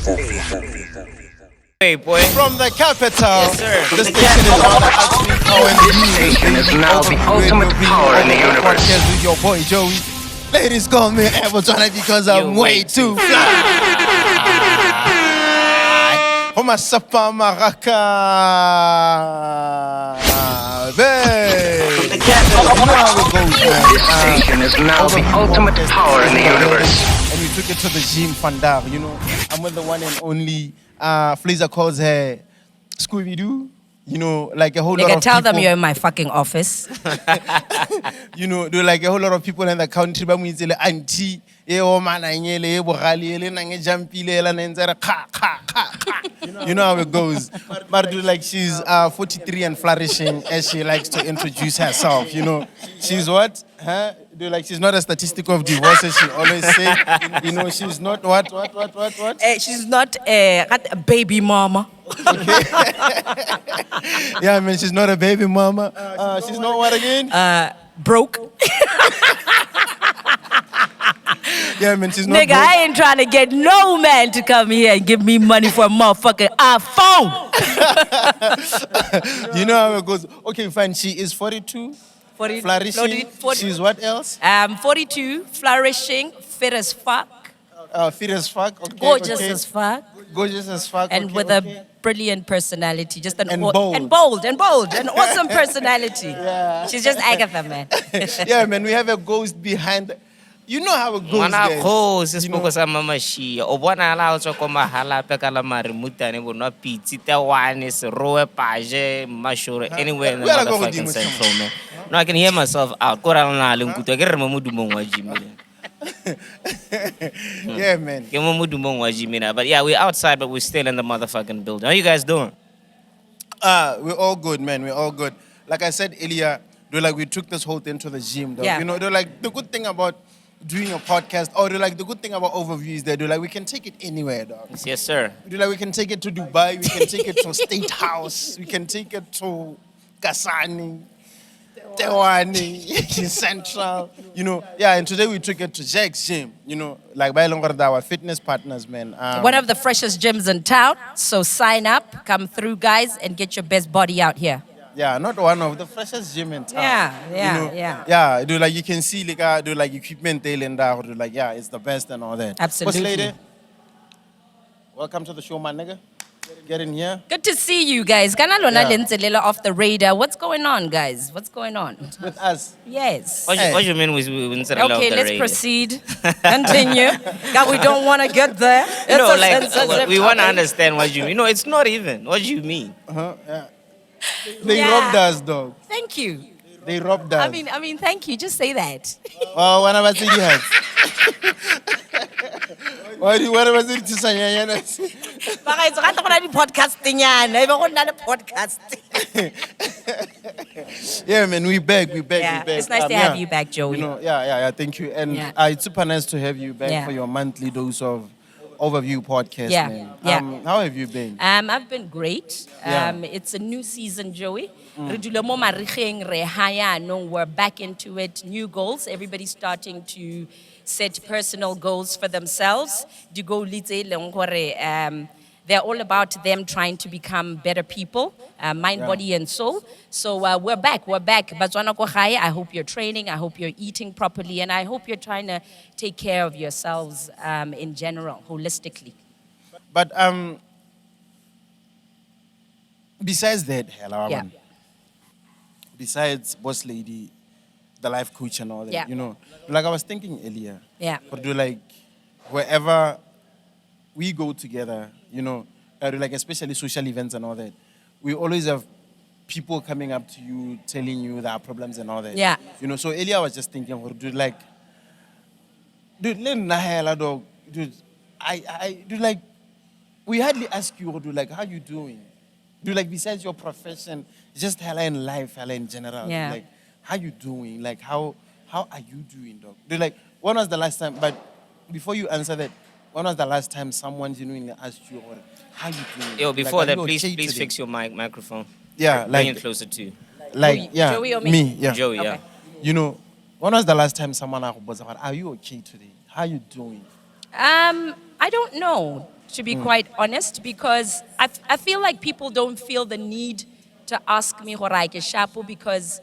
Hey, boy. From the capital, Yes, sir. the station is on actually calling you. Is now the ultimate power in the universe. Podcast with your boy Joey. Ladies call me Atlholang because I'm way too fly. For my sapa maraka, babe. You know how it goes, man. This station is now the ultimate power in the universe. And we took it to the gym, Fandar. You know, I'm with the one and only. Flazer calls her Scooby-Doo. You know, like a whole lot of tell people. them you're in my fucking office. You know, do like a whole lot of people in the country. But we say auntie, you know how it goes. But do like she's 43 and flourishing as she likes to introduce herself. You know, she's what? Huh? Do like she's not a statistic of divorce, as she always say. You know, she's not what? She's not a baby mama. Okay. Yeah, man, she's not a baby mama. She's not what again? Broke. Yeah, man, she's not Nigga, broke. I ain't trying to get no man to come here and give me money for a motherfucking iPhone. You know how it goes. Okay, fine. She is 42. 40, Flourishing. 40. She's what else? 42, flourishing, fit as fuck, Fit as fuck. Okay, gorgeous okay. as fuck, Gorgeous as fuck. and okay, with okay. a brilliant personality. Just an And bold, an awesome personality. Yeah. She's just Agatha, man. Yeah, man, we have a ghost behind. You know how it goes, Ngwana guys. go se You know, spoko sa mama shia o bona la o tswa ko mahala pe ka la mare mutane bo no pitsi te wane se roe paje mashore anywhere in the We are go motherfucking godimo, central, man. No, I can hear myself out ko ra na le nkutu ke re mo modumong wa Jimmy. yeah, man. Ke mo modumong wa Jimmy na. But yeah, we're outside but we're still in the motherfucking building. How you guys doing? We're all good, man. We're all good. Like I said earlier, we took this whole thing to the gym, dog. Yeah. You know, the good thing about doing a podcast, or the good thing about overviews, we can take it anywhere, dog. Yes, sir. We can take it to Dubai, we can take it to State House, we can take it to Kasani, Tewani, Central, you know. Yeah, and today we took it to Jack's gym, you know, like by longer our fitness partners, man. One of the freshest gyms in town. So sign up, come through, guys, and get your best body out here. Yeah, not one of the freshest gym in town. Yeah. Yeah, you can see equipment there and that, yeah, it's the best and all that. Absolutely. Boss lady, welcome to the show, my nigga. Get in here. Good to see you guys. Kana lona Yeah. lenzelela off the radar. What's going on, guys? What's going on? With us. Yes. What do you mean we Okay, let's proceed. Continue. God, we don't want to get there. It's No, a like sensitive we want to topic. understand what you mean. No, it's not even. What do you mean? Yeah. They Yeah. robbed us, dog. Thank you. They robbed us. I mean, thank you. Just say that. Oh, when I was in the house. What was it to say? Baka itse rata go na di podcasting yana. Ebe go na le podcast. Yeah, man, we back. Yeah, it's nice to have you back, Joey. You know, yeah, thank you. And Yeah. it's super nice to have you back for your monthly dose of Overview podcast, Yeah, man. yeah. How have you been? I've been great. Yeah. It's a new season, Joey. Re dula mo marigeng, re haya anong, we're back into it. New goals. Everybody's starting to set personal goals for themselves. Do go they're all about them trying to become better people, mind, body, and soul. So we're back. Batswana ko gae, I hope you're training. I hope you're eating properly. And I hope you're trying to take care of yourselves in general, holistically. But besides that, Yeah. besides Boss Lady, the life coach and all that, Yeah. you know, like I was thinking earlier, Yeah. but wherever we go together, you know, especially social events and all that, we always have people coming up to you, telling you their problems and all that. Yeah. You know, so earlier I was just thinking, dude, we hardly ask you, dude, how you doing? Dude, besides your profession, just hella in life, hella in general. Yeah. Dude, how you doing? How are you doing, dog? Dude, when was the last time, but before you answer that, when was the last time someone genuinely asked you, how you doing? Yo, before are that, you please okay today? fix your microphone. Yeah, Bring it closer to you. Joey or me? yeah. Joey, yeah. Okay. You know, when was the last time someone asked, are you okay today? How you doing? I don't know. to be quite honest, because I feel like people don't feel the need to ask me shapo because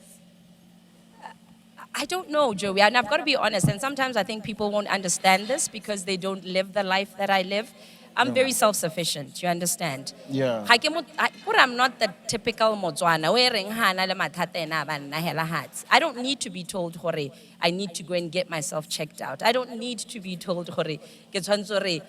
I don't know, Joey, and I've got to be honest, and sometimes I think people won't understand this because they don't live the life that I live. I'm very self-sufficient, you understand? Yeah. I'm not the typical Motswana, wearing hana le mathata ena ba nna hela hats. I don't need to be told, hore, I need to go and get myself checked out. I don't need to be told, hore, ke tshwanetse hore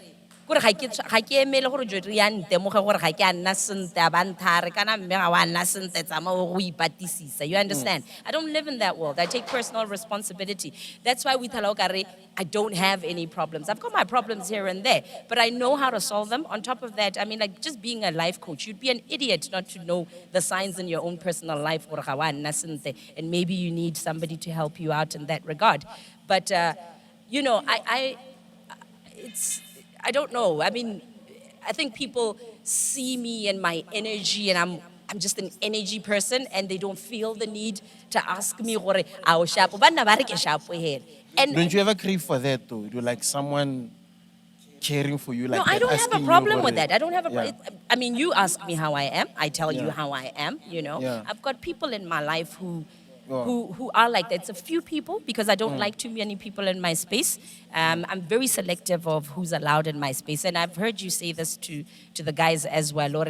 kore ga ke emele gore jo re ya ntemoge gore ga ke a nna sente a ba nthare kana mme ga wa nna sente tsamao go ipatisisa. You understand? I don't live in that world. I take personal responsibility. That's why we tell okare I don't have any problems. I've got my problems here and there, but I know how to solve them. On top of that, I mean, like just being a life coach, you'd be an idiot not to know the signs in your own personal life gore ga wa nna sente, and maybe you need somebody to help you out in that regard. But you know, I don't know. I mean, I think people see me and my energy, and I'm just an energy person, and they don't feel the need to ask me, "Gore, ao shapo, banna ba re ke shapo here." And Don't you ever crave for that though? Do like someone caring for you like no, that, I don't have asking a you, problem with "Gore-" that. I don't have a Yeah. problem. I mean, you ask me how I am. I tell you Yeah. how I am, you know. Yeah. I've got people in my life who Oh. who are like that. It's a few people because I don't like too many people in my space. I'm very selective of who's allowed in my space. And I've heard you say this to the guys as well.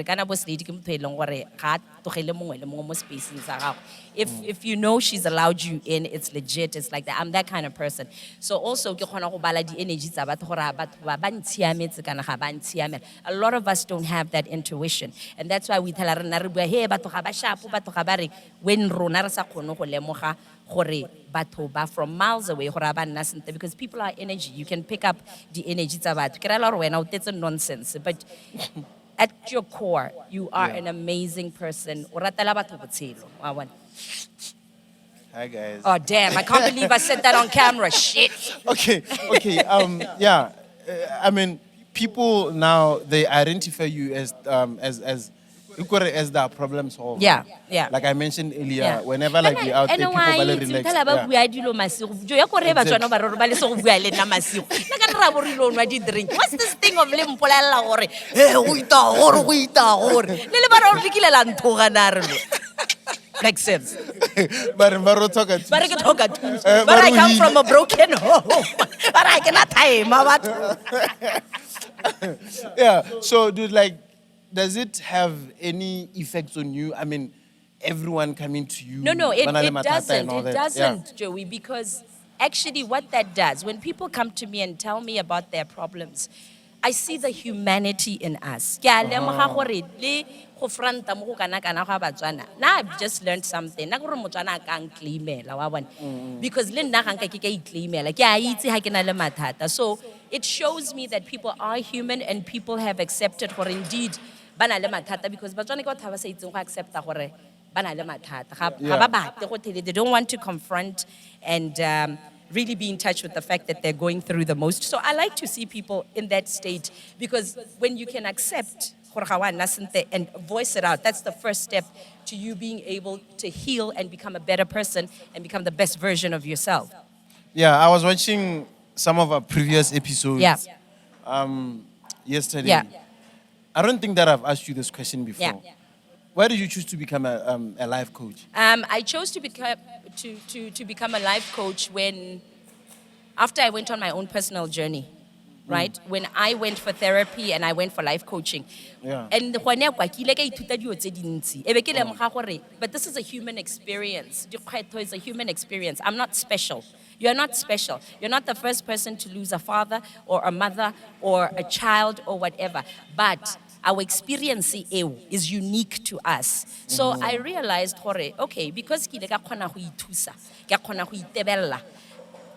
If you know she's allowed you in, it's legit. It's like that. I'm that kind of person. So also, ke kgona go bala di-energy tsa batho gore batho ba ba ntshiametse kana ga ba ntshiamela. A lot of us don't have that intuition. And that's why we tell her, hey, batho ga ba shapo, batho ga ba re, when rona re sa kgone go lemoga gore batho ba from miles away gore ba nna sente, because people are energy. You can pick up the energy tsa batho. Ke ra la gore wena o tetse nonsense, but at your core, you are an amazing person. O ratela batho botshelo, wa bona. Hi guys. Oh damn! I can't believe I said that on camera. Shit. Okay. Yeah. I mean, people now they identify you as the problem solver. Yeah. Like I mentioned earlier, Yeah. whenever like we out there, people very relaxed. Yeah. What's this thing of le mpolela gore eh o ita gore le le ba re re kile la nthoga na re lo. Makes sense. But talk at But I come from a broken home. But I cannot time. Yeah. So, dude, like, does it have any effects on you? I mean, everyone coming to you. No, it Banale Matata and all doesn't. It that. doesn't, Joey, because actually what that does, when people come to me and tell me about their problems, I see the humanity in us. Ke a lemoga gore le go front-a mo go kana-kana ga Batswana. Now I've just learned something. Na gore Motswana a ka nclaimela, wa bona. Because le nna ga nka ke ka iclaimela, ke a itse ha ke na le mathata. So it shows me that people are human and people have accepted gore indeed ba na le mathata, because Batswana ke batho ba sa itseng go accepta gore ba na le mathata. Ga ba batle go tele. They don't want to confront and really be in touch with the fact that they're going through the most. So I like to see people in that state, because when you can accept and voice it out, that's the first step to you being able to heal and become a better person and become the best version of yourself. Yeah, I was watching some of our previous episodes. Yeah. Yesterday. Yeah. I don't think that I've asked you this question before. Yeah. Why did you choose to become a life coach? I chose to become a life coach after I went on my own personal journey, right? When I went for therapy and I went for life coaching. Yeah. And but this is a human experience. It's a human experience. I'm not special. You're not special. You're not the first person to lose a father or a mother or a child or whatever. But our experience is unique to us. So I realized, okay, because ke ile ka kgona go ithusa, ke kgona go itebella.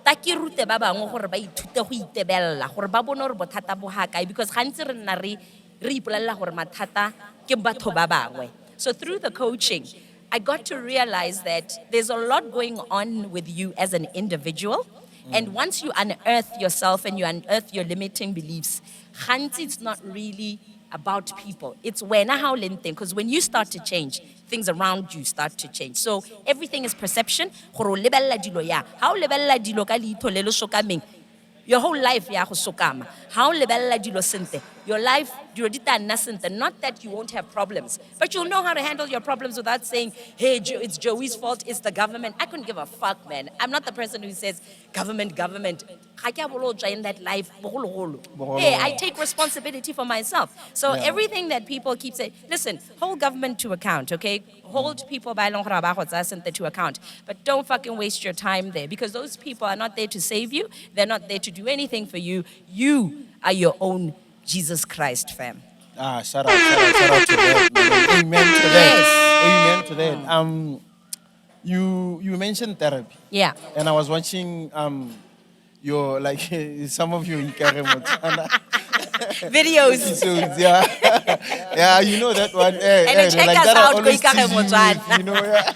Ta ke rute ba bangwe gore ba ithute go itebella, gore ba bone gore bothata bo ha kae, because gantsi re nna re ipolella gore mathata ke batho ba bangwe. So through the coaching, I got to realize that there's a lot going on with you as an individual. And once you unearth yourself and you unearth your limiting beliefs, gantsi it's not really about people. It's how lente, because when you start to change, things around you start to change. So everything is perception. How lebella dilo ka leito le le sokameng, your whole life ya go sokama. How lebella dilo sente, your life, not that you won't have problems, but you'll know how to handle your problems without saying, hey, it's Joey's fault, it's the government. I couldn't give a fuck, man. I'm not the person who says, government. Ga ke a bolotswa in that life. Hey, I take responsibility for myself. So everything that people keep saying, listen, hold government to account, okay? Hold people by long to account. But don't fucking waste your time there, because those people are not there to save you. They're not there to do anything for you. You are your own Jesus Christ, fam. Shout out to that, man. Amen to that. Yes. Amen to that. You mentioned therapy. Yeah. And I was watching your like some of your Ikare Motsana Videos. episodes, yeah. Yeah, you know that one. And check like us that out, always Ikare tease you with, Motsana. you know, yeah.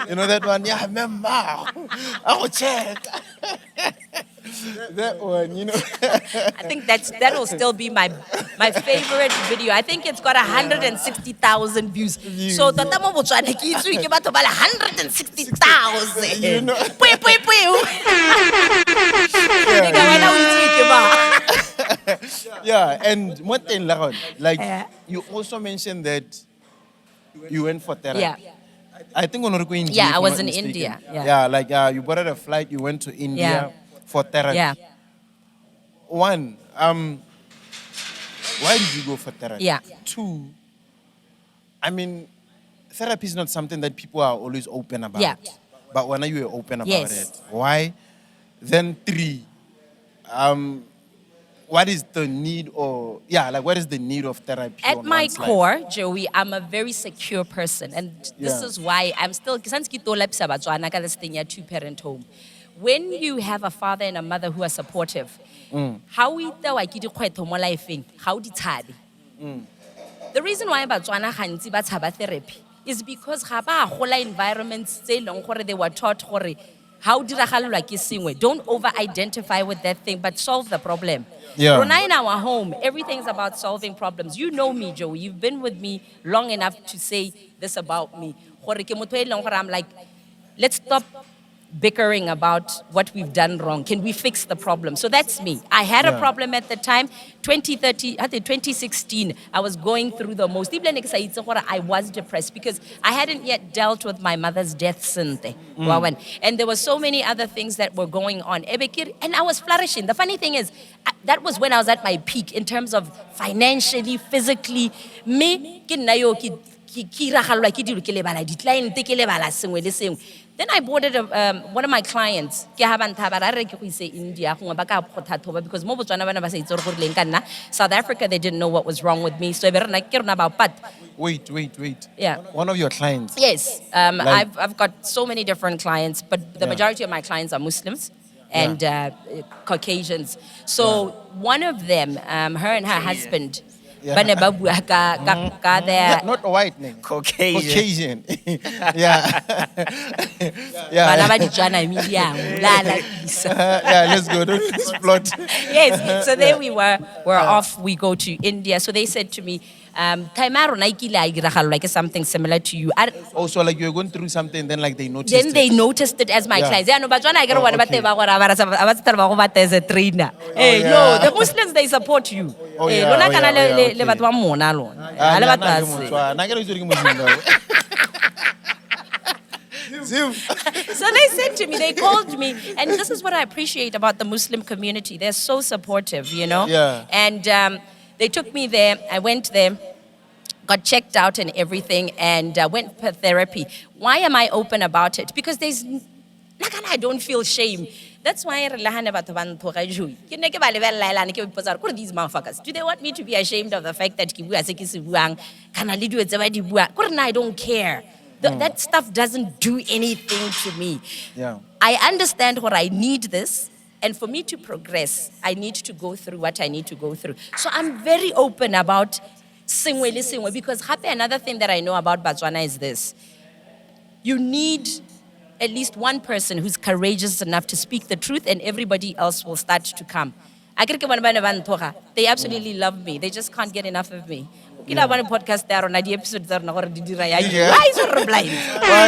You know that one, yeah, remember. I will check. That one, you know. I think that will still be my favorite video. I think it's got 160,000 views. So Tata mo Botswana ke itse ke batho ba le 160,000. You know. Pui. Eka wena o itse ke ba. Yeah, and one thing, like Yeah. you also mentioned that you went for therapy. Yeah. I think when India. Yeah, if I I'm was not in mistaken. India, yeah. Yeah, like you boarded a flight, you went to India for therapy. Yeah. One, why did you go for therapy? Yeah. Two, I mean, therapy is not something that people are always open about. Yeah. But when you were open about Yes. it, why? Then three, what is the need what is the need of therapy? At on my one's life? core, Joey, I'm a very secure person. And this Yeah. is why I'm still, since ke tola pisa Batswana ka this thing ya two-parent home. When you have a father and a mother who are supportive, how we tell I kidi kgwetho mo lifeng, how di tshabe. The reason why Batswana gantsi ba tshaba therapy is because ga ba gola environments tse leng gore they were taught gore how diragalelwa ke sengwe. Don't over-identify with that thing, but solve the problem. Yeah. Rona in our home, everything's about solving problems. You know me, Joey. You've been with me long enough to say this about me. Gore ke motho e leng gore I'm like, let's stop bickering about what we've done wrong. Can we fix the problem? So that's me. I had a problem at the time. 2016, I was going through the most. I was depressed because I hadn't yet dealt with my mother's death. And there were so many other things that were going on. And I was flourishing. The funny thing is, that was when I was at my peak in terms of financially, physically. Then I boarded one of my clients. India, because South Africa, they didn't know what was wrong with me. So Wait. Yeah. One of your clients. Yes, I've got so many different clients, but the majority of my clients are Muslims and Caucasians. So one of them, her and her husband, Not white name. Caucasian. Yeah. yeah, Let's go. Don't explode. yes. So there we were off. We go to India. So they said to me, like something similar to you. Also, like you're going through something, then like they noticed. Then they noticed it as my Yeah. clients. Yeah, no, but when I get one, okay. as a trainer. Hey, yeah. no, the Muslims they support you. Oh, Hey, yeah, lona oh, kana yeah, oh, yeah, le batho ba mona lona. Le batho ba se. So they said to me, they called me, and this is what I appreciate about the Muslim community. They're so supportive, you know? Yeah. And they took me there. I went there, got checked out and everything, and went for therapy. Why am I open about it? Because I don't feel shame. That's why these motherfuckers. Do they want me to be ashamed of the fact that I don't care. That stuff doesn't do anything to me. Yeah. I understand what I need this, and for me to progress, I need to go through what I need to go through. So I'm very open about singwe, because another thing that I know about Batswana is this. You need at least one person who's courageous enough to speak the truth, and everybody else will start to come. They absolutely love me. They just can't get enough of me. Kila one podcast there on the episodes there na gore di dira ya. Why is it blind? Hey,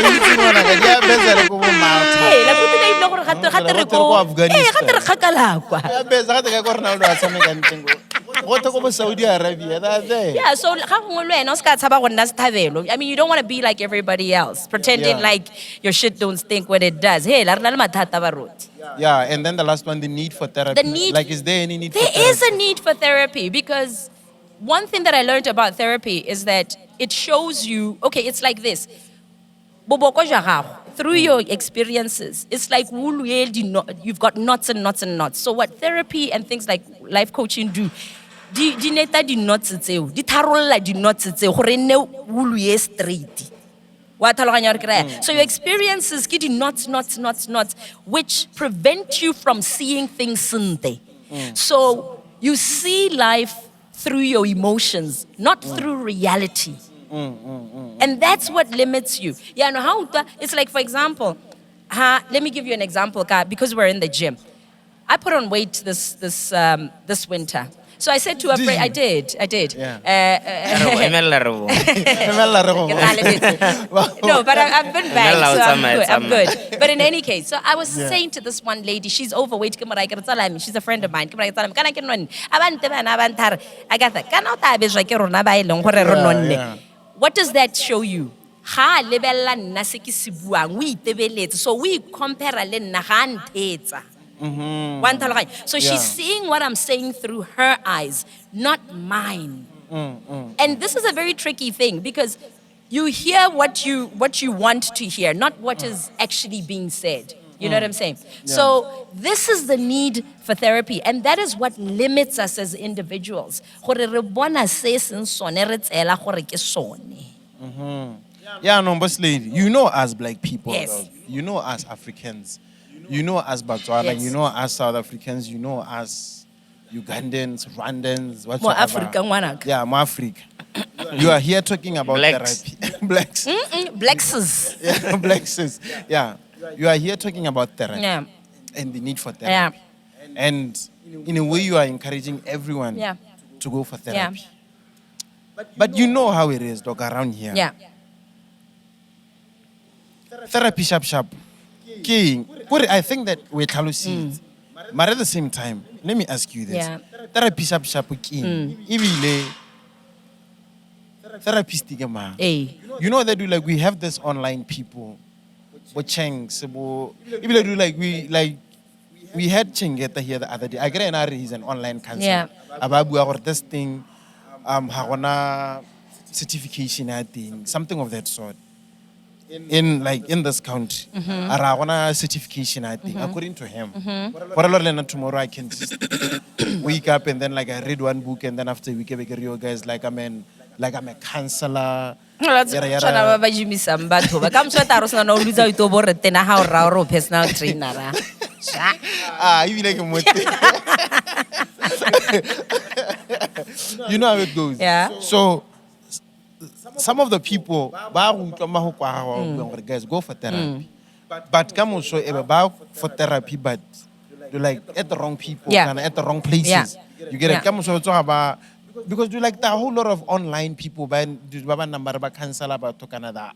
la le gore gate Re re go go Afghanistan. gate re kgakala kwa. Ya besa ga te ka Ronaldo a tshameka nteng go te go Saudi Arabia that's there. Yeah, so ga gongwe le wena o ska tshaba go nna sethabelo. I mean, you don't want to be like everybody else, pretending Yeah. like your shit don't stink when it does. Hey, la re na le mathata baruti. Yeah, and then the last one, the need for therapy. The need- Like, is there any need for There therapy? is a need for therapy because one thing that I learned about therapy is that it shows you, okay, it's like this. Boboko jwa gago, through your experiences, it's like you've got knots and knots and knots. So what therapy and things like life coaching do, di neta di knots tseo, di tharolla di knots tseo gore nne wulu ye straight. Wa tlhaloganya gore ke raya? So your experiences ke di knots, which prevent you from seeing things sente. So you see life through your emotions, not through reality. And that's what limits you. Yeah, no, it's like, for example, let me give you an example, because we're in the gym. I put on weight this winter. So I said to a friend, I did. Yeah. Emela re bone. Emela re go bona. No, but I've been back, Emela o so I'm tsamaya, good. I'm tsamaya. good. But in any case, so I was saying to this one lady, she's overweight. She's a friend of mine. Yeah. What does that show you? Ha lebella nna se ke se buang, o itebeletse. So we compare le nna ga nthetsa. Wa ntlhaloganya? So Yeah. she's seeing what I'm saying through her eyes, not mine. And this is a very tricky thing because you hear what you want to hear, not what is actually being said. You know what I'm saying? So this is the need for therapy, and that is what limits us as individuals. Gore re bona se seng sone re tseela gore ke sone. Yeah, no, boss lady, you know us black people, Yes. though. You know us Africans, you know us Botswana, Yes. you know us South Africans, you know us Ugandans, Rwandans, Mo whatsoever. Africa ngwanaka. Yeah, more Africa. You are here talking about Blacks. therapy. Blacks. Blacks. Yeah, blacks. Yeah. You are here talking about therapy Yeah. and the need for Yeah. therapy. And in a way, you are encouraging everyone Yeah. to go for Yeah. therapy. But you know how it is, dog, around here. Yeah. Therapy sharp. King. I think that we're it. But at the same time, let me ask you this. Yeah. Therapy sharp king. Ibile. Therapist man. Hey. You know that we have this online people. Cheng, we had Chengeta here the other day. I get he's an online counselor. Yeah. Ababu or this thing, Hagona certification thing, something of that sort. In this country, Aragona certification thing, according to him. Tomorrow I can just wake up and then I read one book and then after a week I you guys like I'm a counselor. Tshwana ba jimisang batho ba ka mosweta ro sena no lutsa ito bo re tena ha o ra o personal trainer ra. Even like you know how it goes. Yeah. So some of the people, guys, go for therapy. But come also for therapy, but they're at the wrong people, Yeah. and at the wrong places. Yeah. You get Yeah. it? Come also about because there are a whole lot of online people, but number cancel about Canada.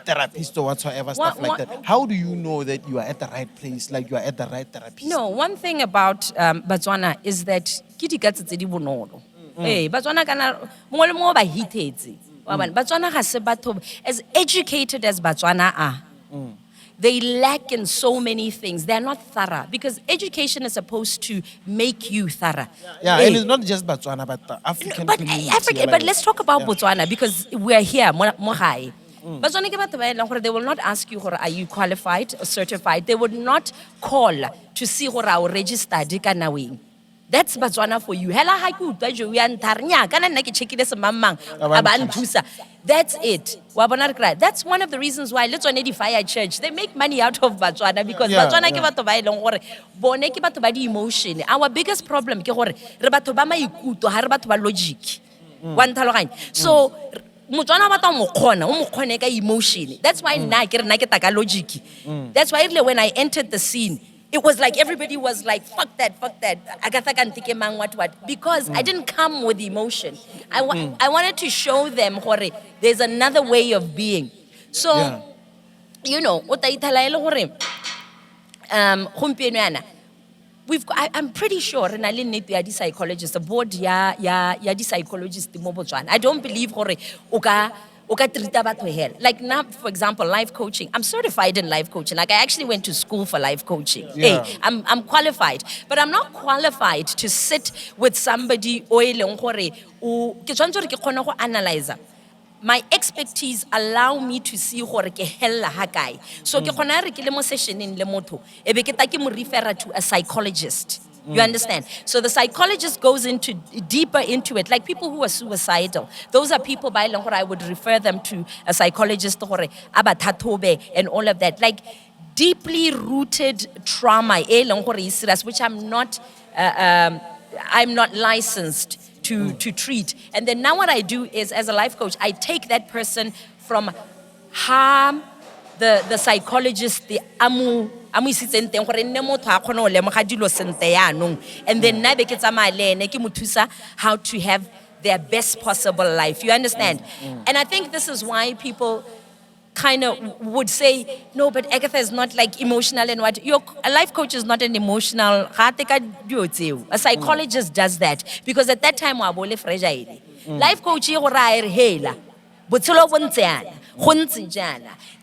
Therapist or whatsoever, stuff like that. How do you know that you are at the right place, like you are at the right therapist? No, one thing about Batswana is that kiti ka tse di bonolo. Eh, Batswana kana mongwe le mongwe ba hitetse. Wa bona, Batswana ga se batho as educated as Batswana are. They lack in so many things. They're not thorough because education is supposed to make you thorough. Yeah, Eh, and it's not just Botswana, but the African But community. Africa, but let's talk about Botswana because we're here, mo gae. Batswana ke batho ba e leng gore they will not ask you gore are you qualified or certified. They would not call to see gore are o registered ka naweng. That's Batswana for you. Hela ha ke utlwa jo ya ntarnya kana nna ke checkile se mamang aba nthusa. That's it. Wa bona re kry. That's one of the reasons why let's on Fire Church they make money out of Batswana because Yeah, Batswana ke yeah. batho ba e leng gore bone ke batho ba di emotion. Our biggest problem ke gore re batho ba maikutlo ha re batho ba logic. Wa ntlhaloganya. So Motswana ba ta mo khona, o mo khone ka emotion. That's why nna ke re nna ke ta ka logic. That's why when I entered the scene it was like everybody was like, fuck that. Agatha Kantike mang what. Because I didn't come with emotion. I wanted to show them, hore, there's another way of being. So, Yeah. you know, o ta ithala ele hore, gompieno yana, I'm pretty sure re na le nnete ya di-psychologists, the board ya di-psychologists mo Botswana. I don't believe gore o ka treata batho hell. Like now, for example, life coaching. I'm certified in life coaching. Like I actually went to school for life coaching. Yeah. Hey, I'm qualified, but I'm not qualified to sit with somebody o e leng gore ke tshwanetse gore ke kgone go analyze. My expertise allow me to see gore ke hella ha kae. So ke kgona re ke le mo sessioneng le motho e be ke ta ke mo refer to a psychologist. You understand? So the psychologist goes deeper into it. Like people who are suicidal, those are people by long I would refer them to a psychologist gore aba thathobe and all of that. Like deeply rooted trauma, which I'm not licensed to treat. And then now what I do is, as a life coach, I take that person from harm, the psychologist, the and then how to have their best possible life. You understand? And I think this is why people kind of would say, no, but Agatha is not like emotional and what. A life coach is not an emotional. A psychologist does that because at that time, life coach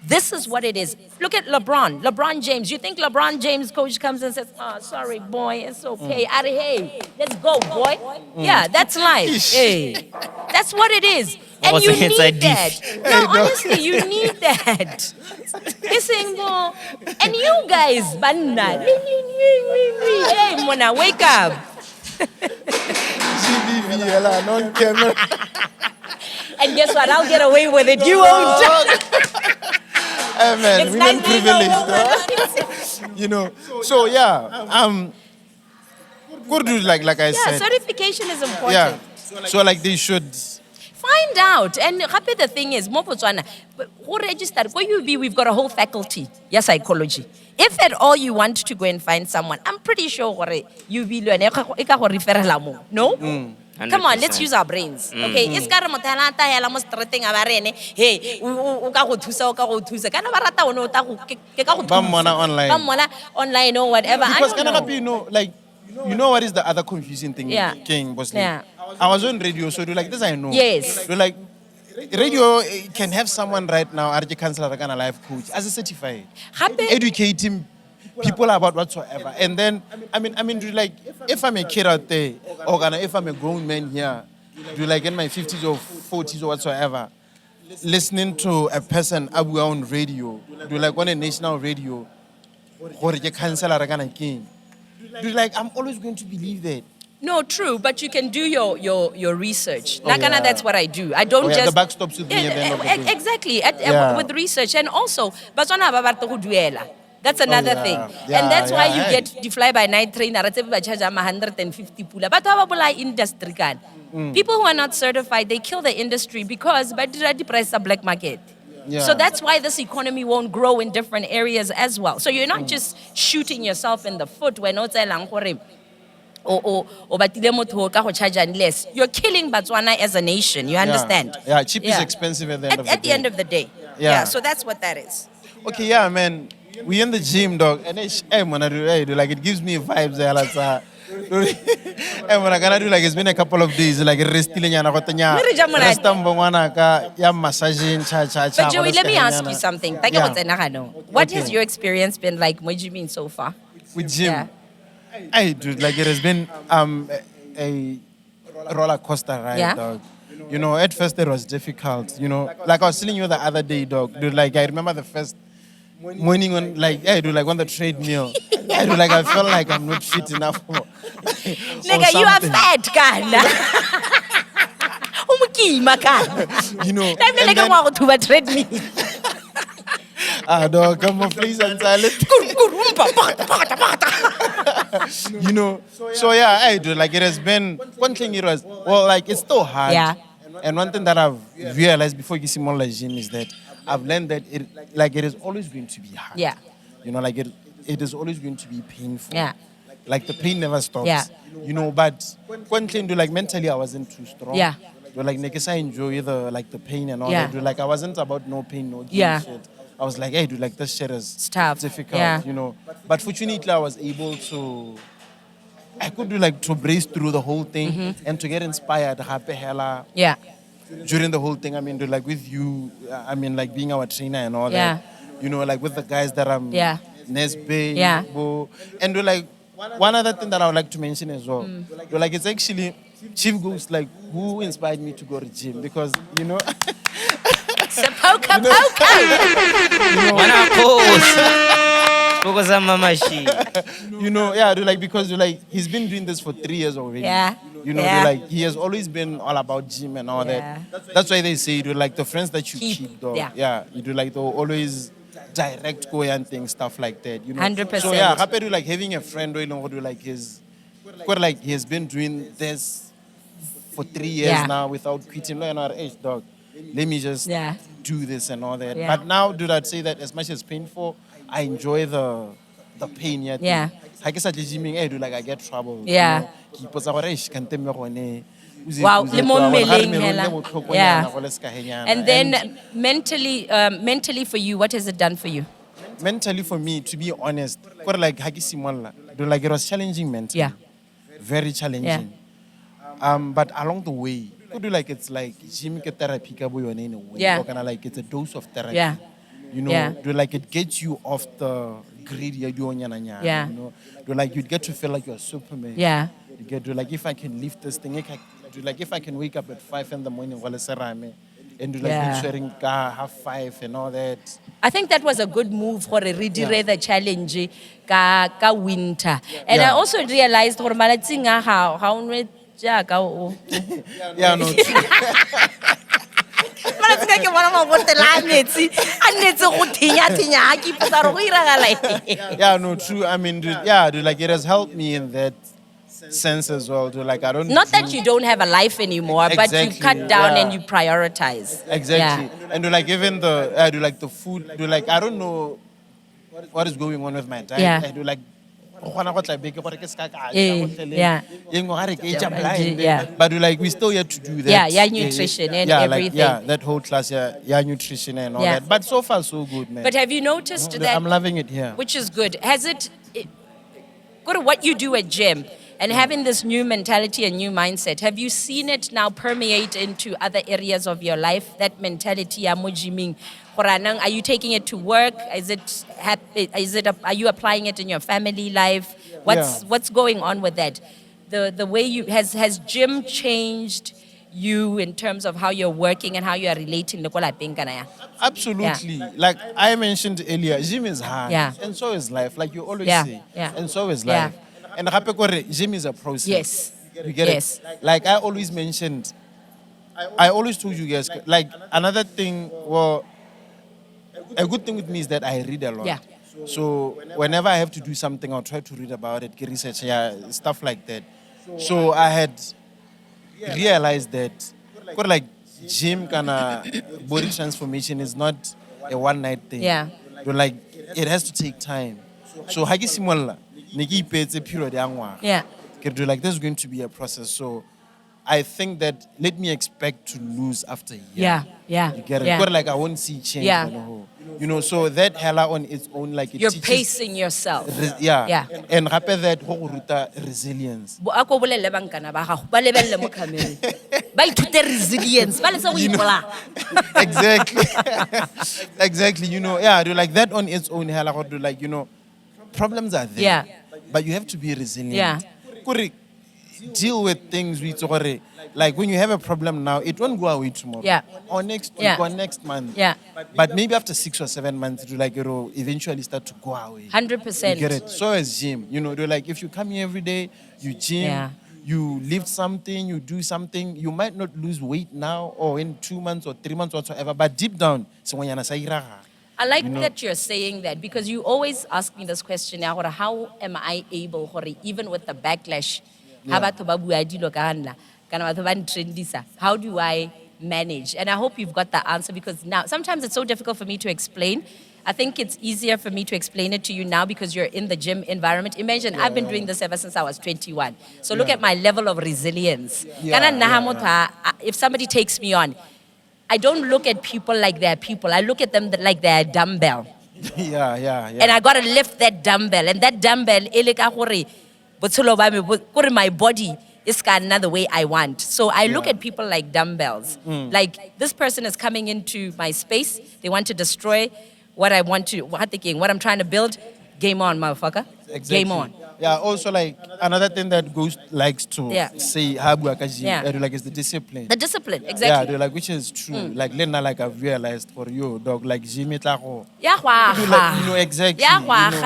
this is what it is. Look at LeBron James. You think LeBron James coach comes and says, oh, sorry, boy, it's okay. Hey, let's go, boy. Yeah, that's life. Hey, that's what it is. And you need that. No, honestly, you need that. And you guys, banana. Hey, Mona, wake up. on camera. And guess what? I'll get away with it. You won't. Hey man, It's women 9 privilege, though. So yeah, good, like I said. Certification is important. Yeah. So like they should. Find out. And the thing is, mo Botswana, who registered? Go UB, we've got a whole faculty. Yeah, psychology. If at all you want to go and find someone, I'm pretty sure UB no? Come on, let's use our brains. Okay, it's got hey, online or whatever. Because I don't know. you know what is the other confusing thing? Yeah. King Bosley. Yeah. I was on radio, so like this I know. Yes. Like radio can have someone right now, RJ Counselor, a life coach, as a certified, educating people about whatsoever. And then, I mean, like, if I'm a kid out there, or if I'm a grown man here, like in my 50s or 40s or whatsoever, listening to a person on radio, like on a national radio, or a counselor, like, I'm always going to believe that. No, true, but you can do your research. That's what I do. I don't just... The buck stops with me at the end of the day. Exactly, with research. And also, that's another thing. Yeah, And that's why you yeah. get the fly-by-night trainer, it's 150 pula. But industry can. People who are not certified, they kill the industry because by the price of black market. Yeah. So that's why this economy won't grow in different areas as well. So you're not just shooting yourself in the foot when or less. You're killing Botswana as a nation. You understand? Yeah, cheap is expensive at the end of the day. At the end of the day. Yeah. So that's what that is. Okay, yeah, man. We in the gym, dog, and like it gives me vibes. And when I gonna do like it's been a couple of days, like resting massaging, But Joey, let me ask you something. What has your experience been like? What do you mean so far? With gym? Yeah. Hey, dude, like it has been a roller coaster ride, Yeah. dog. You know, at first it was difficult. You know, like I was telling you the other day, dog. Dude, like I remember the first morning on, like, hey, dude, like on the treadmill. Hey, dude, like I felt like I'm not fit enough for. Nigga, you are fat, Ghana. You know, Let me and like then- to a treadmill. Dog, come on, please, and silent. You know, so yeah, I do. Like it has been one thing. It was like it's still hard. Yeah. And one thing that I've realized before you see more legend is that I've learned that it is always going to be hard. Yeah. You know, like it is always going to be painful. Yeah. Like the pain never stops. Yeah. You know, but one thing, like mentally, I wasn't too strong. Yeah. Like Nekesa enjoy the pain and all Yeah. that. Like I wasn't about no pain, no gain Yeah. shit. I was like, hey, dude, like this shit is tough. difficult, Yeah. you know. But fortunately, I was able to, I could do like to brace through the whole thing and to get inspired, happy hella Yeah. during the whole thing. I mean, dude, like with you, I mean, like being our trainer and all Yeah. that, you know, like with the guys that I'm Yeah. Nesbe, Yeah. Bo, and dude, like one other thing that I would like to mention as well, dude, like it's actually Chief Ghost, like who inspired me to go to gym because, you know, Poker. Focus on mama she. you know, yeah, dude, like because dude, like he's been doing this for 3 years already. Yeah. You know, Yeah. dude, like he has always been all about gym and all Yeah. that. That's why they say, dude, like the friends that you Keep, keep, though, yeah. you do like they'll always direct go and things, stuff like that. You know, 100%. So yeah, happy to like having a friend, you know, who like his, quite like he has been doing this for 3 years Yeah. now without quitting. No, no, hey, dog, let me just Yeah. do this and all that. Yeah. But now, dude, I'd say that as much as painful, I enjoy the pain. Yeah. I guess at the gymming, hey, dude, like I get trouble. Yeah. You know, Wow, le mo mmeleng hela. Yeah. And then mentally for you, what has it done for you? mentally for me, to be honest, quite like like it was challenging mentally. Yeah. Very challenging. But along the way, could do like it's like gym ke therapy ka bo yone in a way. Yeah. Or kinda like it's a dose of therapy. Yeah. You know, Yeah. do like it gets you off the grid you do on Yeah. you know. Do like you'd get to feel like you're Superman. Yeah. You get to like if I can lift this thing, if I can wake up at 5 in the morning while it's and do like Yeah. swearing car 5:30 and all that. I think that was a good move for a redire the challenge ka winter. And I Yeah. also realized gore malatsing a how nwe jaaka o. Yeah, no. True. Malatsing a ke bona mabotela a metsi a netse go thinya ha ke ipotsa gore go iragala eng. Yeah, no, true. I mean, dude, like it has helped me in that sense as well. Dude, like I don't. Not that you don't have a life anymore, but you Exactly, cut down yeah. and you prioritize. Exactly. Yeah. And do like even the do like the food. Do like I don't know what is going on with my diet. Yeah. I do like. Yeah. Yeah. But do like we still yet to do that. Yeah, nutrition and like, everything. yeah, that whole class, yeah, nutrition and all Yeah. that. But so far so good, man. But have you noticed that? I'm loving it here. Which is good. Has it go to what you do at gym and having this new mentality and new mindset, have you seen it now permeate into other areas of your life? That mentality, ya mo gymming, are you taking it to work? Are you applying it in your family life? What's going on with that? The way you has gym changed you in terms of how you're working and how you are relating to lapeng kana ya? Absolutely. Like I mentioned earlier, gym is hard. Yeah. And so is life. Like you always Yeah, say. yeah. And so is Yeah. life. And happy kore, gym is a process. Yes. You get Yes. it? Like I always mentioned, I always told you guys, like another thing, well, a good thing with me is that I read a lot. Yeah. So whenever I have to do something, I'll try to read about it, get research, stuff like that. So I had realized that, like gym kind body transformation is not a one-night thing. Yeah. So like it has to take time. So hagi simolla, niki ipetse period ya ngwaga. Yeah. Ke like this is going to be a process. So I think that let me expect to lose after a year. Yeah. Yeah. You get it? Yeah. But like I won't see change. Yeah. You know, so that hella on its own, like it You're teaches pacing yourself. Yeah. Yeah. And happy that ho ruta resilience. Bo ako bolelle bankana ba gago ba lebelle mo kamereng ba ithute resilience ba le se go ipola. Exactly. Exactly. You know, do like that on its own, hella go do like, you know, problems are there. Yeah. But you have to be resilient. Yeah. Correct. Deal with things with like when you have a problem now, it won't go away tomorrow. Yeah. Or next week Yeah. or next month. Yeah. But maybe after 6 or 7 months, it'll eventually start to go away. 100%. You get it? So as gym, you know, they're like if you come here every day, you gym, Yeah. you lift something, you do something, you might not lose weight now or in 2 months or 3 months whatsoever, but deep down, I like that you're saying that because you always ask me this question now, how am I able, even with the backlash, ha batho ba bua dilo ka nna, kana batho ba ntrendisa, how do I manage? And I hope you've got the answer because now, sometimes it's so difficult for me to explain. I think it's easier for me to explain it to you now because you're in the gym environment. Imagine, I've been doing this ever since I was 21. So look at my level of resilience. Kana nna ha motho if somebody takes me on, I don't look at people like they're people. I look at them like they're a dumbbell. Yeah. And I gotta lift that dumbbell. And that dumbbell, my body is another way I want. So I look at people like dumbbells. Like this person is coming into my space. They want to destroy what I'm trying to build. Game on, motherfucker. Exactly. Game on. Yeah, also like another thing that Ghost likes to say, like is the discipline. The discipline, Yeah, exactly. they're like, which is true. Like, Lena, like I've realized for you, dog, like Jimmy Tlago. Yeah, Like, you know, exactly. yeah,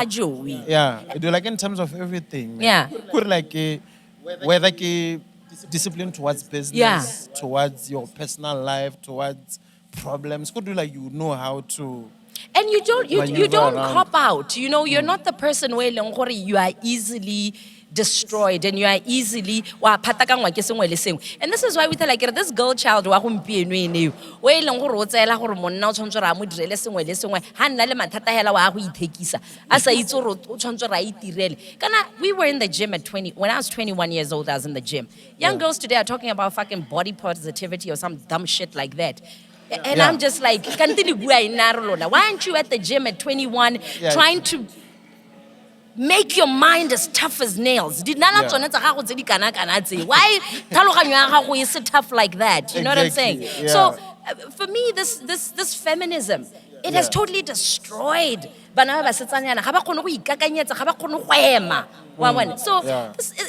you know, yeah, they're like in terms of everything. Man. Yeah. Could like whether discipline towards business, towards your personal life, towards problems. Could do like you know how to. And you don't around. cop out. You know, you're not the person where you are easily destroyed and you are easily and this is why we tell like this girl child wa gompieno ene we leng gore o tsaela gore monna o tshwantse ra mo direle sengwe le sengwe ha nna le mathata hela wa go ithekisa a sa itse gore o tshwantse ra itirele kana we were in the gym at 20 when I was 21 years old. I was in the gym. Young girls today are talking about fucking body positivity or some dumb shit like that. And I'm just like, why aren't you at the gym at 21 trying to make your mind as tough as nails? Why is it tough like that? You know what I'm saying? Exactly, So for me, this feminism, it has totally destroyed. So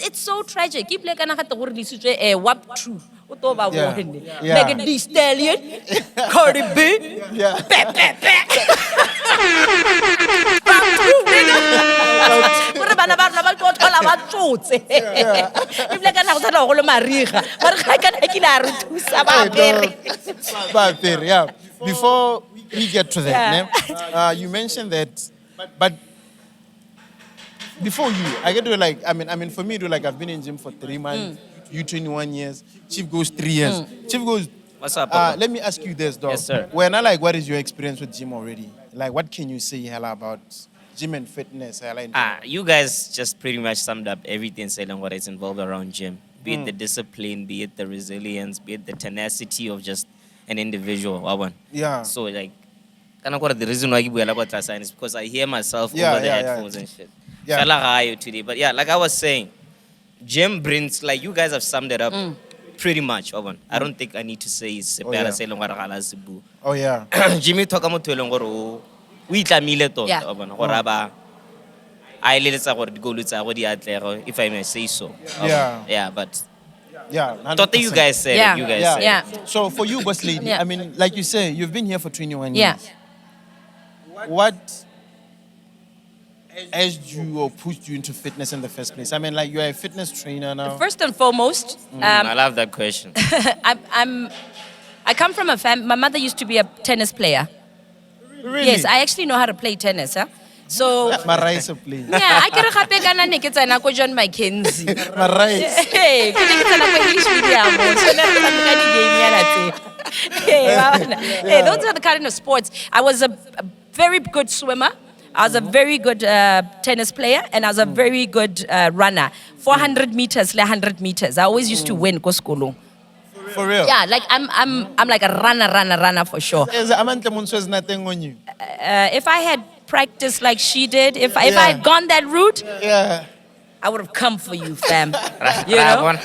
it's so tragic. Keep like WAP truth. Megan Thee Stallion, Cardi B, Yeah. Before we get to that, you mentioned that, but before you, I get to like, I mean, for me, like I've been in gym for 3 months. You 21 years. Chief goes 3 years. Chief goes. What's up, Papa? Let me ask you this, dog. Yes, sir. When I like, what is your experience with gym already? Like, what can you say, hella, about gym and fitness? Hella, You guys just pretty much summed up everything saying what is involved around gym. Be it the discipline, be it the resilience, be it the tenacity of just an individual. Yeah. So like, the reason why I give about that is because I hear myself over the headphones and shit. Yeah. Fela today, but yeah, like I was saying, gym brings, like you guys have summed it up pretty much. I don't think I need to say it's Oh yeah. Jimmy talk about to elongoro we tlamile tota gore ba a ileletsa gore digolo tsa go di atlego, if I may say so. Yeah, but yeah, tota you guys said it, you guys said it. So for you, boss lady, I mean, like you say, you've been here for 21 Yeah. years. What edged you or pushed you into fitness in the first place? I mean, like you're a fitness trainer now. First and foremost, I love that question. I come from a family. My mother used to be a tennis player. Really? Yes, I actually know how to play tennis. So Marisa play. yeah, I can gape kana ne ke tsena ko John Mackenzie. Marisa. Hey, ke ne ke tsena ko English medium. So na ka di game yana tse. Hey, those are the kind of sports. I was a very good swimmer. I was a very good tennis player, and I was a very good runner. 400 meters, 100 meters. I always used to win ko skolo. For real? Yeah, like I'm like a runner for sure. Nothing on you. If I had practiced like she did, if I had gone that route, I would have come for you, fam. You know?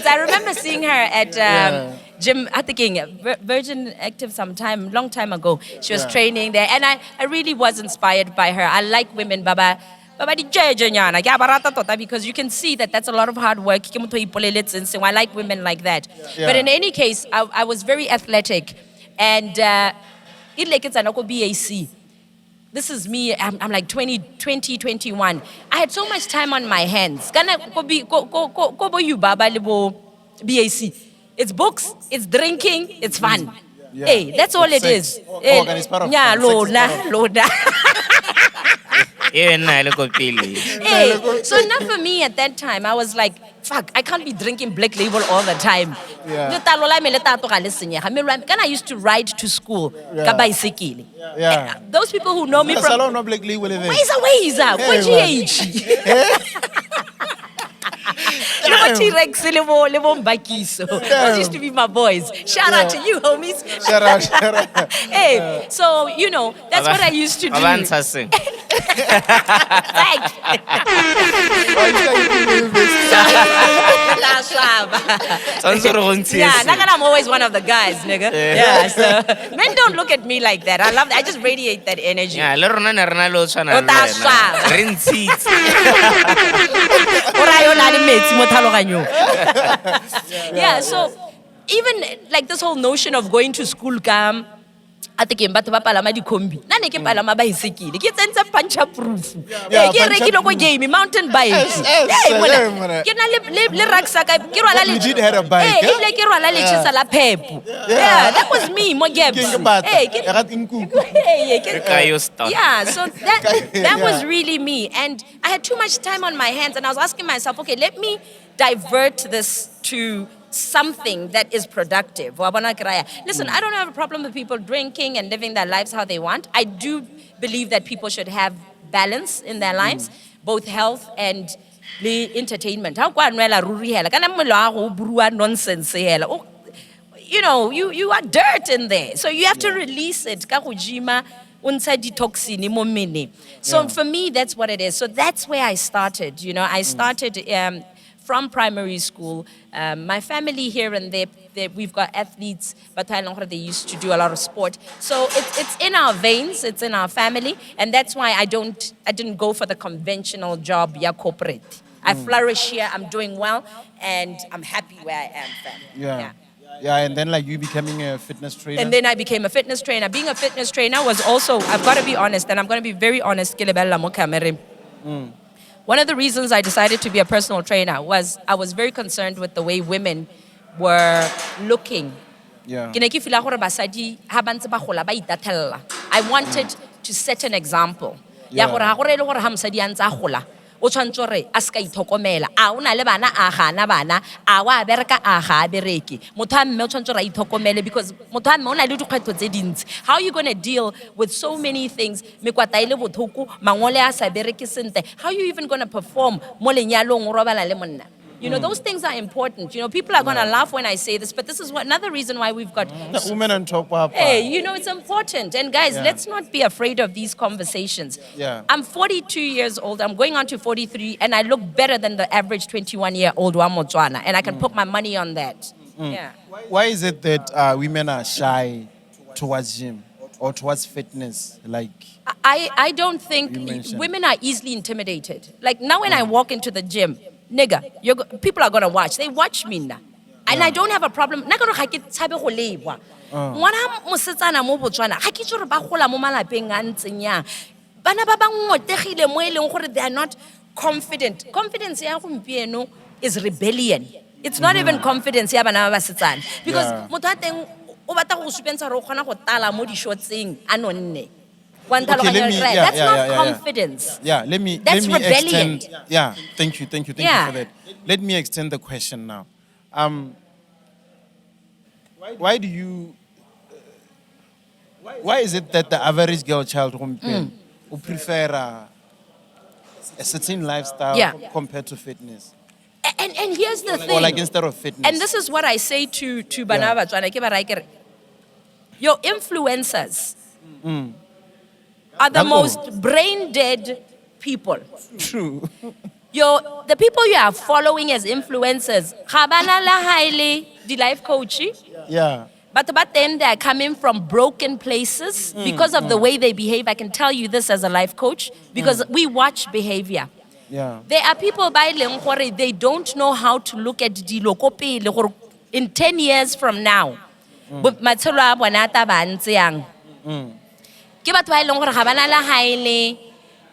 I remember seeing her at gym, I think Virgin Active long time ago. She was training there, and I really was inspired by her. I like women, Baba. Because you can see that that's a lot of hard work. I like women like that. But in any case, I was very athletic. And it's an BAC. This is me, I'm like 20, 21. I had so much time on my hands. BAC. It's books, it's drinking, it's fun. Yeah. Hey, that's all it is. Yeah, Loda. Hey, so not for me at that time. I was like, fuck, I can't be drinking Black Label all the time. Yeah. Then I used to ride to school. Yeah. Those people who know me from... Black Label. Ways, Hey, bo T-Rex le bo Mbakiso. Those used to be my boys. Shout out to you, homies. Shout out. Hey, so you know that's what I used to do. Abantasing. Thanks. Why you like doing this? Sounds sort of Yeah, I'm always one of the guys, nigga. Yeah, so men don't look at me like that. I love that. I just radiate that energy. Yeah, le rona ne rena lo tshwana O le tla wena. swaba. Re ntshitse. Ora yo na le metsi mo tlhaloganyong. Yeah, so even like this whole notion of going to school I think batho ba palama di-combi nna ne ke palama baesekele ke tsentse puncher proof Yeah, ke rekile ko puncher-proof. game mountain bike mona. ke na le rucksack ke rwala You did have a bike, eh eh? ile ke rwala letšhisa la phepo yeah that was me mo gaps Ke bata. Eh, E rata nkuku. Ke kayo stuff. yeah, so that was Yeah. really me. And I had too much time on my hands, and I was asking myself, okay, let me divert this to something that is productive. Listen, I don't have a problem with people drinking and living their lives how they want. I do believe that people should have balance in their lives, both health and the entertainment. How kwa nwela ruri hela. Kana mmelo wa go burua nonsense hela. Oh, you know, you are dirt in there. So you have to release it. Ka go gym-a, o ntsha di-toxin mo mmeleng. So for me, that's what it is. So that's where I started. You know, I started from primary school. My family here and there, we've got athletes, but they used to do a lot of sport. So it's in our veins, it's in our family, and that's why I didn't go for the conventional job, corporate. I flourish here, I'm doing well, and I'm happy where I am, fam. Yeah, and then like you becoming a fitness trainer. And then I became a fitness trainer. Being a fitness trainer was also, I've got to be honest, and I'm going to be very honest, one of the reasons I decided to be a personal trainer was I was very concerned with the way women were looking. Yeah. I wanted to set an example. O tshwantse gore a ska ithokomela a o na le bana a ga ana bana a wa bereka a ga a bereke motho a mme o tshwantse gore a ithokomele because motho a mme o na le dikgwetlho tse dintsi. How are you going to deal with so many things mekwata ile bothoko mangole a sa bereke sentle? How are you even going to perform mo lenyalong o robala le monna? You know, those things are important. You know, people are going to laugh when I say this, but this is another reason why we've got The women on top of hey, you know, it's important. And guys, let's not be afraid of these conversations. Yeah. I'm 42 years old. I'm going on to 43, and I look better than the average 21-year-old wa Motswana. And I can put my money on that. Yeah. Why is it that women are shy towards gym or towards fitness? Like, I don't think You mentioned. women are easily intimidated. Like now when I walk into the gym, nigga, people are going to watch. They watch me now. And I don't have a problem. Nna ka gore ga ke tshabe go lewa. Ngwana mosetsana mo Botswana, ga ke itse gore ba gola mo malapeng a ntseng yang. Bana ba ba ngotegile mo e leng gore they are not confident. Confidence ya gompieno is rebellion. It's not even confidence ya bana ba basetsana. Because motho a teng o batla go supentsha gore o kgona go tala mo di-shotseng a nonne. let me- That's yeah, not yeah, yeah. confidence. let me That's rebellion. extend. Yeah, thank you for Yeah. that. Let me extend the question now. Why do you? Why is it that the average girl child who prefer a certain lifestyle Yeah. compared to fitness, And here's the thing. or like instead of fitness? And this is what I say to bana ba Batswana, ke ba raya ke re, your influencers are the most brain dead people. True. The people you are following as influencers, ga bana la highly the life coach, Yeah. but then they are coming from broken places because of the way they behave. I can tell you this as a life coach because we watch behavior. Yeah. There are people by leng gore they don't know how to look at dilo ko pele gore in 10 years from now. But matshelo a bona ta ba ntse yang. Ke batho ba leng gore ga bana la haele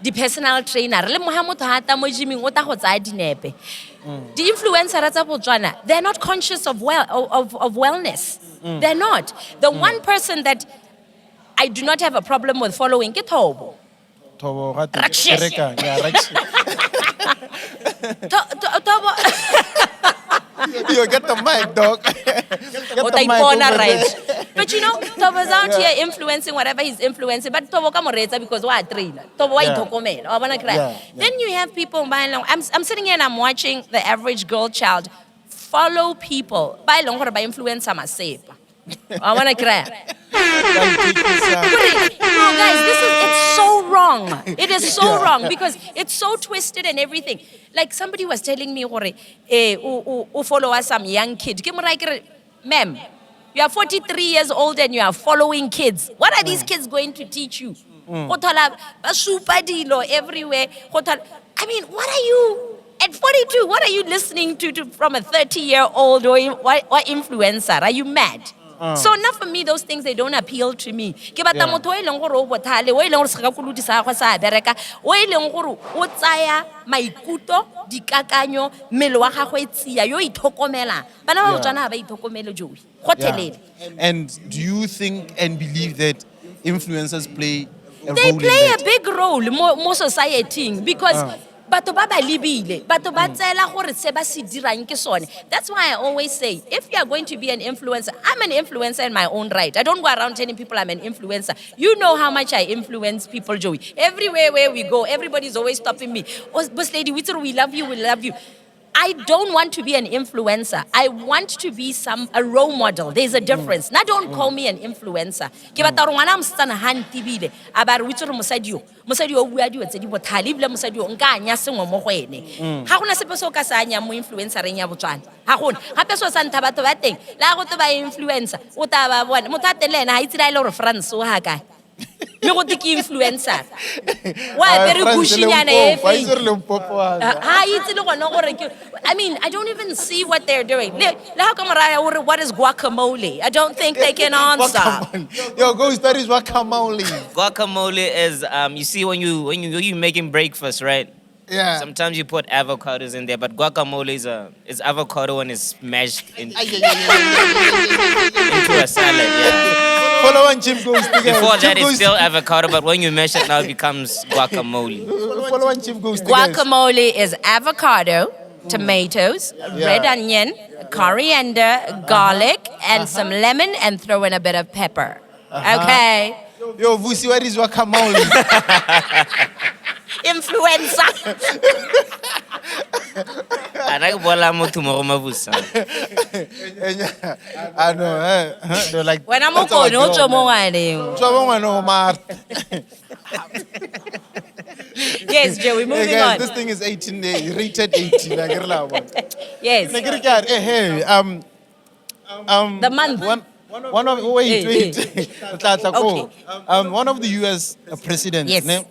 di personal trainer le moha motho hata mo gyming o ta go tsaya dinepe. The influencer tsa Botswana, they're not conscious of wellness. They're not. The one person that I do not have a problem with following ke Thobo. Thobo, ga te- Rakshas. kereka, yeah, Rakshas. Thobo Yo, get the mic, dog. Get the mic Otaipona over right. there. But you know, Tobo's out here influencing whatever he's influencing, but Tobo ka mo reetsa because wa train. Tobo wa ithokomela. Wa bona kra. Then you have people buying. I'm sitting here and I'm watching the average girl child follow people by long gore ba influencer masepa. Wa bona kra. No, guys, it's so wrong. It is so wrong because it's so twisted and everything. Like somebody was telling me, follow some young kid. Ma'am, you are 43 years old and you are following kids. What are these kids going to teach you? Everywhere. I mean, what are you, at 42, what are you listening to from a 30-year-old or influencer? Are you mad? So not for me, those things, they don't appeal to me. Ke batla motho o ileng gore o bothale, o ileng gore se ka kuludi sa gagwe sa bereka, o ileng gore o tsaya maikuto, dikakanyo, mmele wa gagwe tsia yo ithokomela. Bana ba botswana ba ithokomele Joey. Go thelele. And do you think and believe that influencers play a They role play in a that? big role mo society because batho ba ba libile, batho ba tsela gore se ba se dirang ke sone. That's why I always say, if you are going to be an influencer, I'm an influencer in my own right. I don't go around telling people I'm an influencer. You know how much I influence people, Joey. Everywhere where we go, everybody's always stopping me. Oh, boss lady, we love you, we love you. I don't want to be an influencer. I want to be a role model. There's a difference. Now don't call me an influencer. Ke batla gore ngwana msetsana ha ntibile a ba re witse re mosadi o bua diwe tse di bothale ibile mosadi o nka anya sengwe mo go ene ga gona sepe se o ka sa anya mo influencereng ya Botswana ga gona gape so sa ntha batho ba teng la go te ba influencer o ta ba bona motho a tele ena ha itse la ile gore France o ha kae me go te ke influencer wa bere bushinyana e fe ha itse le gona gore ke I mean, I don't even see what they're doing. What is guacamole? I don't think they can answer. Yo, go studies guacamole. Guacamole is you see when you making breakfast, right? Yeah. Sometimes you put avocados in there, but guacamole is avocado and it's mashed into a salad. Yeah. Follow and Jim goes together. Before that, it's still avocado, but when you mash it, now it becomes guacamole. Follow and Jim goes together. Guacamole is avocado, tomatoes, red onion, coriander, garlic, and some lemon, and throw in a bit of pepper. Okay? Yo, Vusi, what is guacamole? Influencer. I know, they're like. When I'm okay, no tomorrow. Yes, Joey, moving Hey guys, on. this thing is 18, rated 18. Yes. Hey, The month. One of wait. Okay. One of the US presidents. Yes. Ne?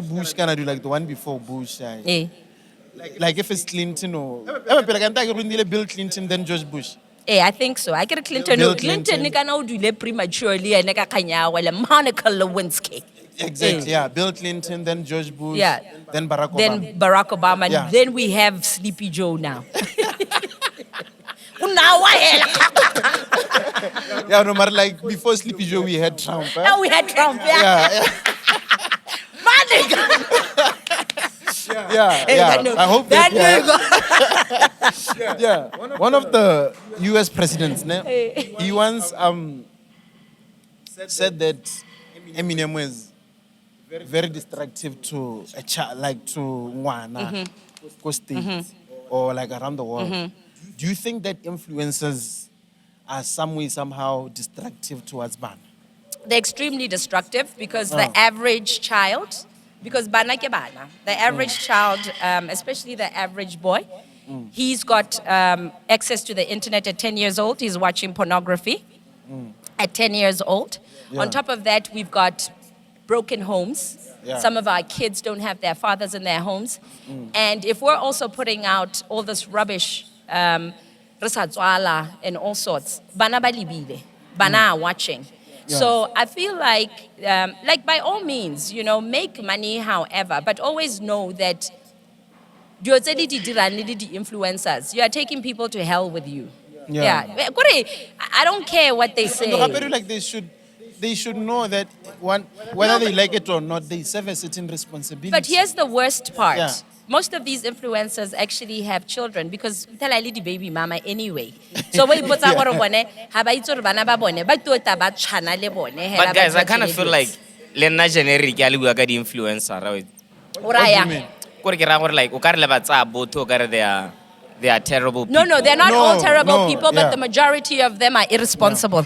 Bush can do like the one before Bush. Like if it's Clinton or Bill Clinton, then George Bush. I think so. I get Clinton. Bill Clinton, you can now do it prematurely, and Monica Lewinsky. Exactly, yeah. Bill Clinton, then George Bush, then Barack Obama. Then Barack Obama, and then we have Sleepy Joe now. Yeah, no matter like before Sleepy Joe, we had Trump. Now we had Trump, Yeah. I hope that. One of the U.S. presidents, he once said that Eminem was very destructive to a child, like to Wana, state, or like around the world. Do you think that influencers are somehow destructive towards Ban? They're extremely destructive because the average child, because bana ke bana, the average child, especially the average boy, he's got access to the internet at 10 years old. He's watching pornography at 10 years old. On top of that, we've got broken homes. Some of our kids don't have their fathers in their homes. And if we're also putting out all this rubbish, risatswala and all sorts, bana ba libile, bana are watching. So I feel like by all means, make money however, but always know that influencers, you are taking people to hell with you. I don't care what they say. Like they should know that whether they like it or not, they serve a certain responsibility. But here's the worst part. most of these influencers actually have children because tell I the baby mama anyway. So we put out bone, have I told bana ba bone, but to about channel le bone. But guys, I kind of feel like Lena generic ya le bua ka di influencer, right? What do you mean? Kore ke ra gore like o ka re le ba tsa botho o ka re they are terrible people. No, they're not all terrible No, people, but yeah. the majority of them are irresponsible.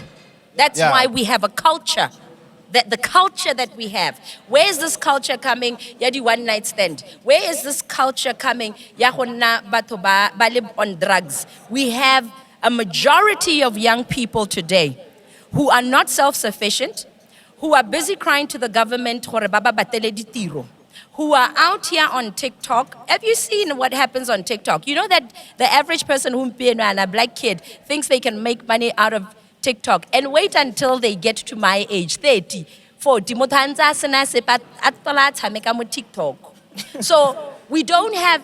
That's Yeah. why we have a culture. That the culture that we have. Where is this culture coming? Yadi one night stand. Where is this culture coming? Ya honna batho ba live on drugs. We have a majority of young people today who are not self-sufficient, who are busy crying to the government, "Hore baba batele ditiro," who are out here on TikTok. Have you seen what happens on TikTok? You know that the average person who a black kid thinks they can make money out of TikTok and wait until they get to my age, 30, 40. TikTok. So we don't have,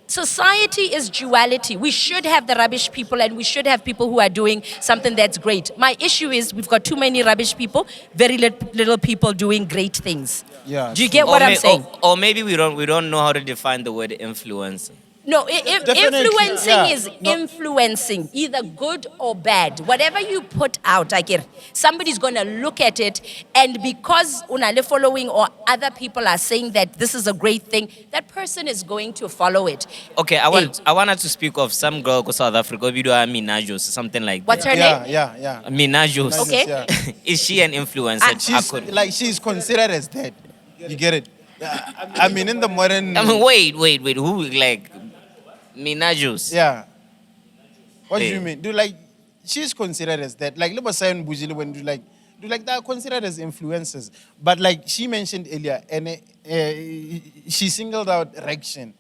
society is duality. We should have the rubbish people and we should have people who are doing something that's great. My issue is we've got too many rubbish people, very little people doing great things. Yeah, Do you get what I'm saying? Or maybe we don't know how to define the word influencer. No, Definitely, influencing yeah. is No. influencing, either good or bad. Whatever you put out, somebody's going to look at it, and because unale following or other people are saying that this is a great thing, that person is going to follow it. Okay, I wanted to speak of some girl in South Africa, video Minajos, something like What's that. her name? Yeah. Minajos. Okay. Yeah. Is she an influencer? She's considered as dead. You get it? I mean, in the modern. I mean, wait. Who like Minajos? Yeah. What do Hey. you mean? She's considered as that. Like, Liba Sayan Bujili, when they're considered as influencers. But like she mentioned earlier, and she singled out Rection.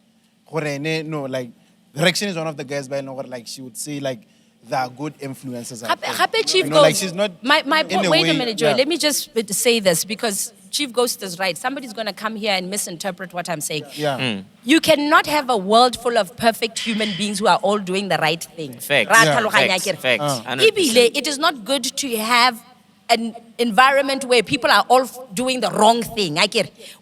No, like, Rection is one of the guys by now, like, she would say, like, there are good influencers out there. Happy Chief You know, like, Ghost. she's not. My in a wait a way- minute, Joy. yeah. Let me just say this because Chief Ghost is right. Somebody's going to come here and misinterpret what I'm saying. Yeah. You cannot have a world full of perfect human beings who are all doing the right thing. Facts. Ra Yeah. tlhaloganya Facts. akere. Facts. 100%. Ebile, it is not good to have an environment where people are all doing the wrong thing.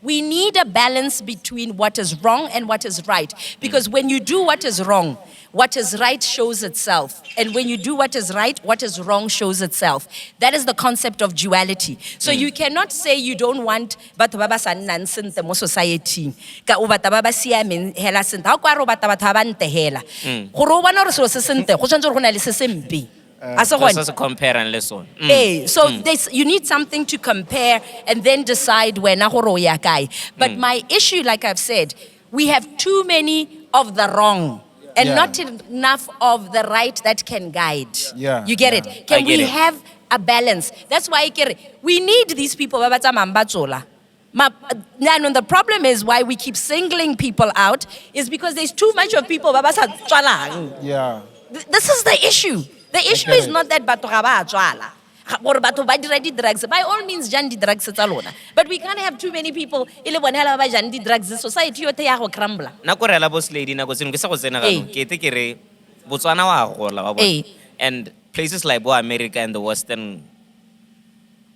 We need a balance between what is wrong and what is right. Because when you do what is wrong, what is right shows itself. And when you do what is right, what is wrong shows itself. That is the concept of duality. So you cannot say you don't want batho ba ba sa nnang sentle mo society. Ka o batla ba ba siameng hela sentle. Ha o kwa re o batla batho ba ba ntehela. Gore o bona gore selo se sentle, go tshwanetse gore go na le se sempe. A se gone? Let's compare and listen. So you need something to compare and then decide when But my issue, like I've said, we have too many of the wrong and Yeah. not enough of the right that can guide. Yeah, You get yeah. it? Can I get we it. have a balance? That's why we need these people. The problem is why we keep singling people out is because there's too much of people. Yeah. This is the issue. The issue is not that batho ga ba tswala. Gore batho ba dira di drugs. By all means, jang di drugs tsa lona. But we can't have too many people ile bona hela ba jang di drugs. Society yote ya go crumble. Nako re la boss lady nako tseno ke sa go tsena Hey. gano ke ete ke re Botswana wa gola wa Hey. bona. And places like America and the Western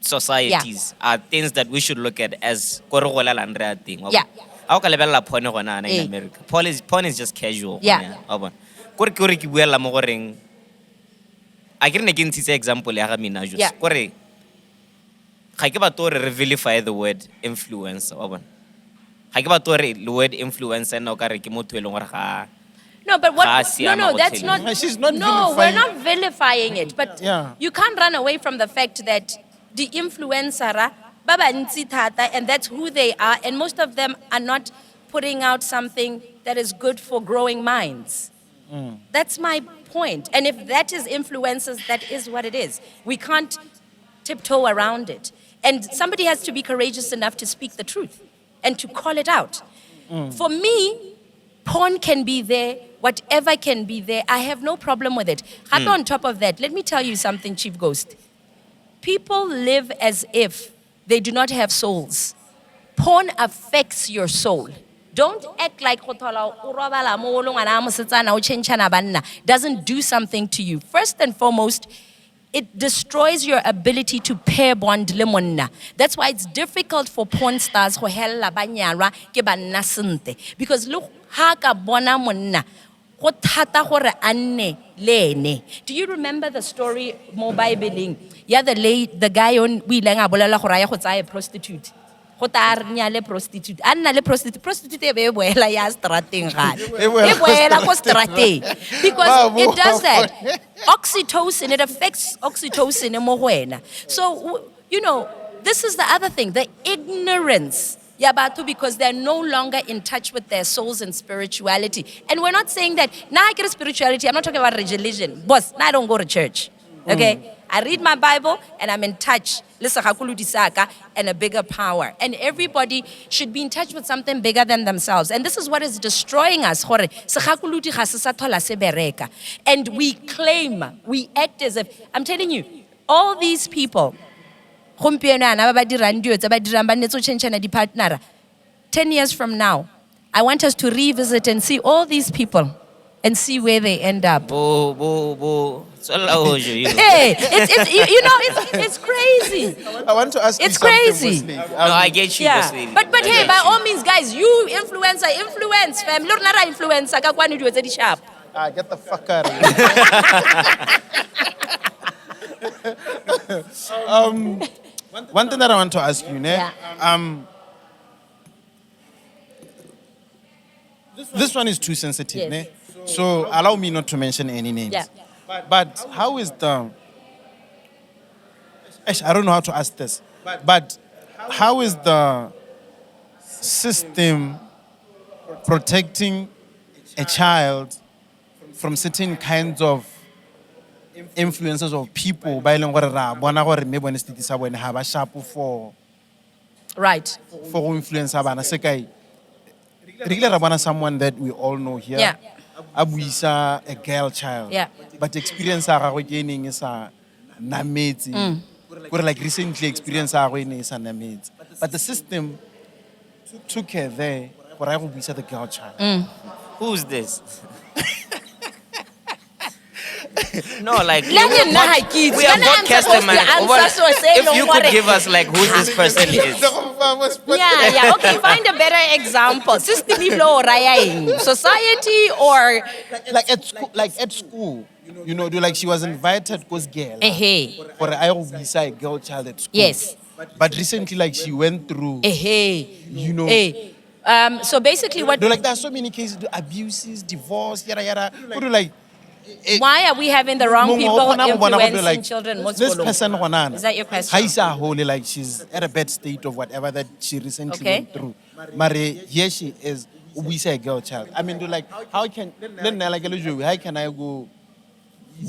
societies are things that we should look at as kore gola la ndre a ting. Yeah. Ha o ka lebella porn gona in Hey. America. Porn is just casual. Yeah. Wa bona. Kore ke buela mo goreng a ke ne ke ntshitse example ya ga Minajos. Yeah. Kore ga ke batho re vilify the word influencer wa bona. Ga ke batho re the word influencer no ka re ke motho e leng gore ga No, but what? Khasi No, ama that's go not. tell you. She's not No, we're vilifying- not vilifying it. But Yeah. you can't run away from the fact that the influencer, ba bantsi thata, and that's who they are. And most of them are not putting out something that is good for growing minds. That's my point. And if that is influencers, that is what it is. We can't tiptoe around it. And somebody has to be courageous enough to speak the truth and to call it out. For me, porn can be there, whatever can be there. I have no problem with it. On top of that, let me tell you something, Chief Ghost. People live as if they do not have souls. Porn affects your soul. Don't act like doesn't do something to you. First and foremost, it destroys your ability to pair bond le monna. That's why it's difficult for porn stars go hella ba nyalwa ke banna sente. Because look, ha ka bona monna go thata gore a nne le ene. Do you remember the story mo Bible-eng? Yeah, the guy on we ileng a bolela gore a ya go tsaya prostitute. Go ta re nyale prostitute. A nna le prostitute e be boela ya strateng gane. E boela ko strateng. Because it does that. Oxytocin, it affects oxytocin mo go wena. So, you know, this is the other thing, the ignorance. Yabatu, because they're no longer in touch with their souls and spirituality. And we're not saying that, now I get a spirituality, I'm not talking about religion. Boss, now I don't go to church. Okay? I read my Bible and I'm in touch. And a bigger power. And everybody should be in touch with something bigger than themselves. And this is what is destroying us. And we claim, we act as if, I'm telling you, all these people, 10 years from now, I want us to revisit and see all these people and see where they end up. Hey, it's crazy. I want to ask you It's something, crazy. Boss Lady. No, I get you, boss lady. But hey, by all means, guys, you influence, fam. Lor nara influencer ka kwani diyo tse di sharp. Get the fuck out of here. One thing that I want to ask you, ne? This one is too sensitive, Yes. ne? So allow me not to mention any names. Yeah. But how is the... Actually, I don't know how to ask this. But how is the system protecting a child from certain kinds of influences of people ba ileng gore ra bona gore mme bone stiti sa bone ha ba sharp for Right. influence bana se kai re ile ra bona someone that we all know here Yeah. a buisa a girl child Yeah. but experience ya gagwe ke ene e sa nametse gore like recently experience ya gagwe ene e sa nametse but the system took her there gore a go buisa the girl child. Who's this? No, like we Let have him know how kids. we have When I'm broadcast supposed them. to answer, so say If no you could worry. give us like who this person is. Yeah. Okay, find a better example. System iblo raya eng? Society or like at school, you know, like she was invited because girl for a girl child at school. Yes. But recently, like she went through, you know, So basically, what? like there are so many cases, abuses, divorce, yada yada. What do like? Why are we having the wrong people influencing like, children? this person, Is that your question? Haisa holy, like she's at a bad state of whatever that she recently went through. Mare, here she is. We say a girl child. I mean, do like how can I go?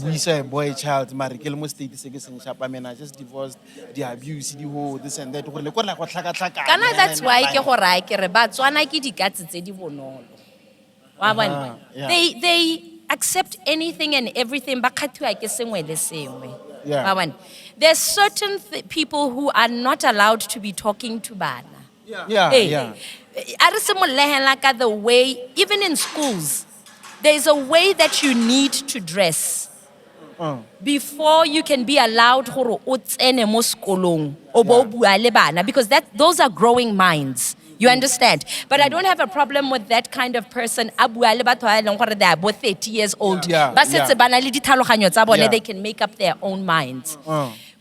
We say a boy child. Mare, I mean, I just divorced, the abuse, the whole this and that. Kana that's why ke go raya ke re ba tswana ke dikatse tse di bonolo. Wa bona? They accept anything and everything ba kgathiwa ke sengwe le sengwe. Wa bona? There's certain people who are not allowed to be talking to bana. Yeah. The way, even in schools, there's a way that you need to dress before you can be allowed gore o tsene mo sekolong o bo bua le bana, because those are growing minds. You understand? But I don't have a problem with that kind of person. They are both 30 years old. Ba setse bana le ditlhaloganyo tsa bone, they can make up their own minds.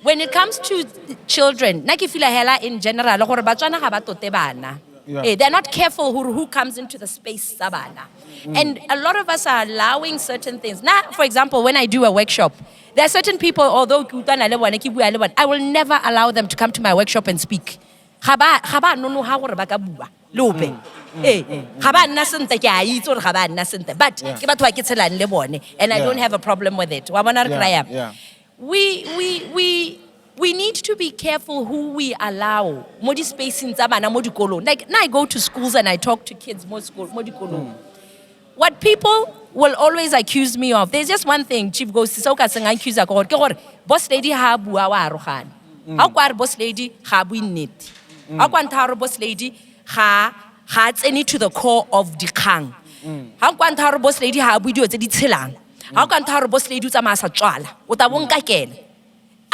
When it comes to children, na ke feel hela in general gore batswana ga ba tote bana. They're not careful who comes into the space sa bana. And a lot of us are allowing certain things. Now, for example, when I do a workshop, there are certain people, although I will never allow them to come to my workshop and speak. But and I don't have a problem with it. We need to be careful who we allow. Modi spacing zabana modi kolo. Like now I go to schools and I talk to kids modi kolo. What people will always accuse me of, there's just one thing, Chief goes to Soka sing accuse a god. Boss lady ha bua wa rohan. How kwar boss lady ha win it. How kwantaro boss lady ha any to the core of the kang. How kwantaro boss lady ha video tse di tshelang. How kwantaro boss lady tsa masa tswala. O ta bonka kele.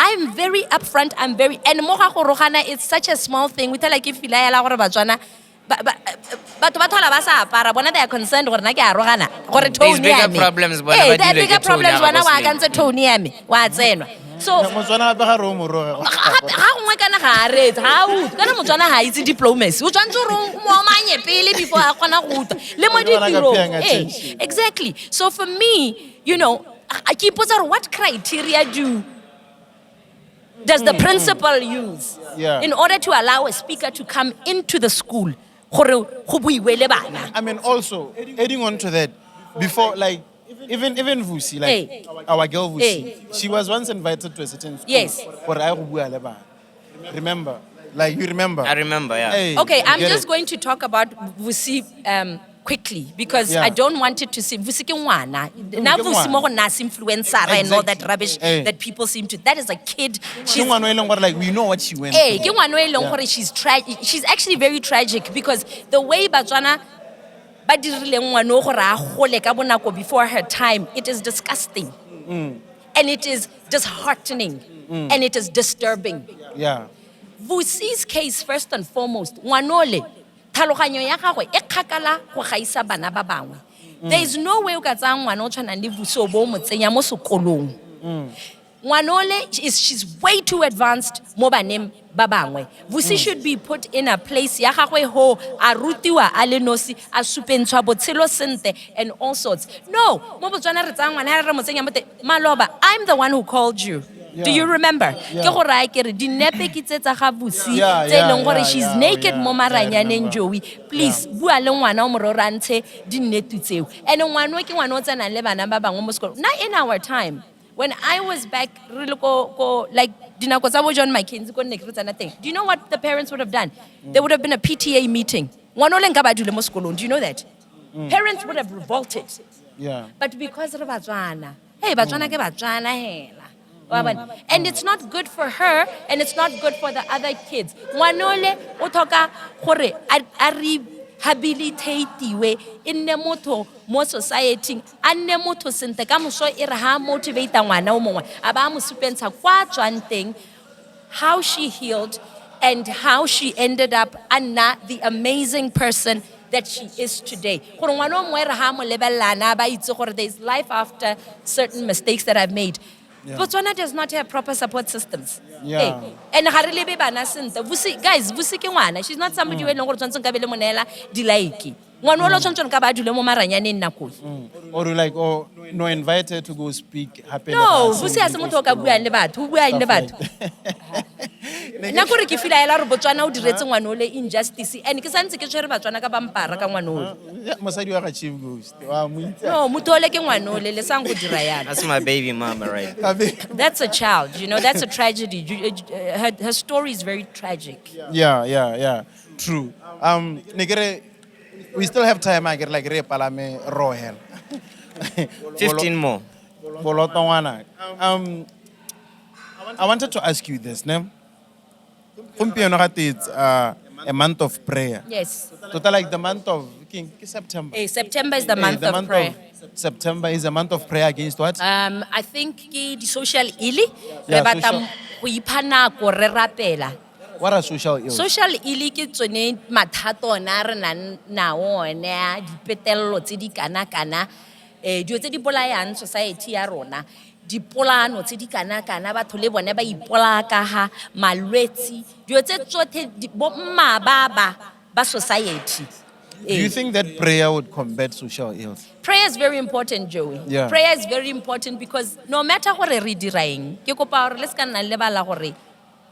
I'm very upfront, and moga go rogana, it's such a small thing. We tell like if ilaela gore batswana batho ba thola ba sa apara bona they are concerned gore na ke a rogana gore tone bigger ya me problems, bona eh ba there are dilo bigger ke tone ya problems bona wa gabo kantse tone ya me wa tsenwa so Motswana gape ga re o moroge. ga gongwe kana ga a retse ga a utlwe kana motswana ga a itse diplomacy o tshwanetse gore o mo omanye pele before a kgona go utlwa le mo Motswana ka ditirong paying attention. exactly so for me ke ipotsa gore what criteria does the principal use Yeah. in order to allow a speaker to come into the school gore go buiwe le bana I mean, also, adding on to that, before, like, even Vusi, like, Hey. our girl Vusi, Hey. she was once invited to a certain school. Yes. For I go bua le bana. Remember? Like, you remember? I remember, yeah. Hey, Okay, you I'm get just it? going to talk about Vusi quickly because Yeah. I don't want it to seem Vusi ke ngwana. Na ke Vusi ngwana. mo go nna influencer and all that Exactly. rubbish Hey. that people seem to. That is a kid. Ke She's ngwana o e leng gore, like, we know what she went Hey, through. ke ngwana o e leng Yeah. gore she's actually very tragic because the way Batswana ba dirile ngwana o gore a gole ka bonako before her time, it is disgusting. And it is disheartening. And it is disturbing. Yeah. Vusi's case, first and foremost, ngwanole, tlhaloganyo ya gagwe e kgakala go gaisa bana ba bangwe. There is no way o ka tsaya ngwana o tshwanang le Vusi o bo o mo tsenya mo sekolong. Ngwanole, she's way too advanced mo baneng ba bangwe. Vusi should be put in a place ya gagwe ho a rutiwa a le nosi a supentshwa botshelo sente and all sorts. No, mo Botswana re tsaya ngwana re mo tsenya mo maloba. I'm the one who called you. Do you remember? Ke go raya ke re dinepe ke tse tsa ga Vusi Yeah, tse leng yeah, gore yeah, she's yeah, naked yeah, mo yeah, I maranyaneng remember. Joey. Please bua le ngwana o mo re ra ntshe dinetu tseo. And ngwana ke ngwana o tsenang le bana ba bangwe mo sekolo. Not in our time. When I was back, re le like dinako tsa bo John Mackenzie ko nne ke re tsena teng. Do you know what the parents would have done? There would have been a PTA meeting. Ngwana o le nka ba dule mo sekolong. Do you know that? Parents would have revolted. Yeah. But because re Batswana, hey, Batswana ke Batswana hela. And it's not good for her, and it's not good for the other kids. Ngwanole o tlhoka gore a rehabilitate-iwe e nne motho mo society a nne motho sentle ka moso e re ha motivate ngwana o mongwe a ba mo supentsha kwa tswang teng how she healed and how she ended up the amazing person that she is today. Gore ngwana o mongwe re ha mo lebellana ba itse gore there is life after certain mistakes that I've made. Botswana does not have proper support systems. Yeah. And ga re lebe bana sentle. Guys, Vusi ke ngwana. She's not somebody who e leng gore tshwantse ka bele monela di-like. Ngwana o lo tshwantse ka ba dule mo maranyaneng nako. Or like, no, invite her to go speak. Happy No, Vusi ha se motho o ka buang le batho. O buang le batho. Nna gore ke feel ela re Botswana o diretse ngwana o le injustice and ke santse ke tshwere Batswana ka bampara ka ngwana o. Mosadi wa ga Chief Ghost. Wa mo itse. No, motho ole ke ngwana o le le sang go dira yana. That's my baby mama, right? That's a child, that's a tragedy. Her story is very tragic. Yeah. True. Negere, we still have time. I get like re palame rohel. 15 more. Bolotongwana. I wanted to ask you this, ne? Gompieno ga te it's a month of prayer. Yes. Total like the month of September. September is the month of prayer. September is a month of prayer against what? I think ke di social ili Yeah, re batla social- go ipha nako re rapela. What are social ills? Social ili ke tsone mathato ona re nang nao one a dipetello tse di kana dio tse di bolayang society ya rona dipolano tse di kana batho le bone ba ipola ka ha malwetsi dio tse tsothe bo mma ba society. Do you think that prayer would combat social ills? Prayer is very important, Joey. Yeah. Prayer is very important because no matter what re diraeng, ke kopa gore le ska nna le bala gore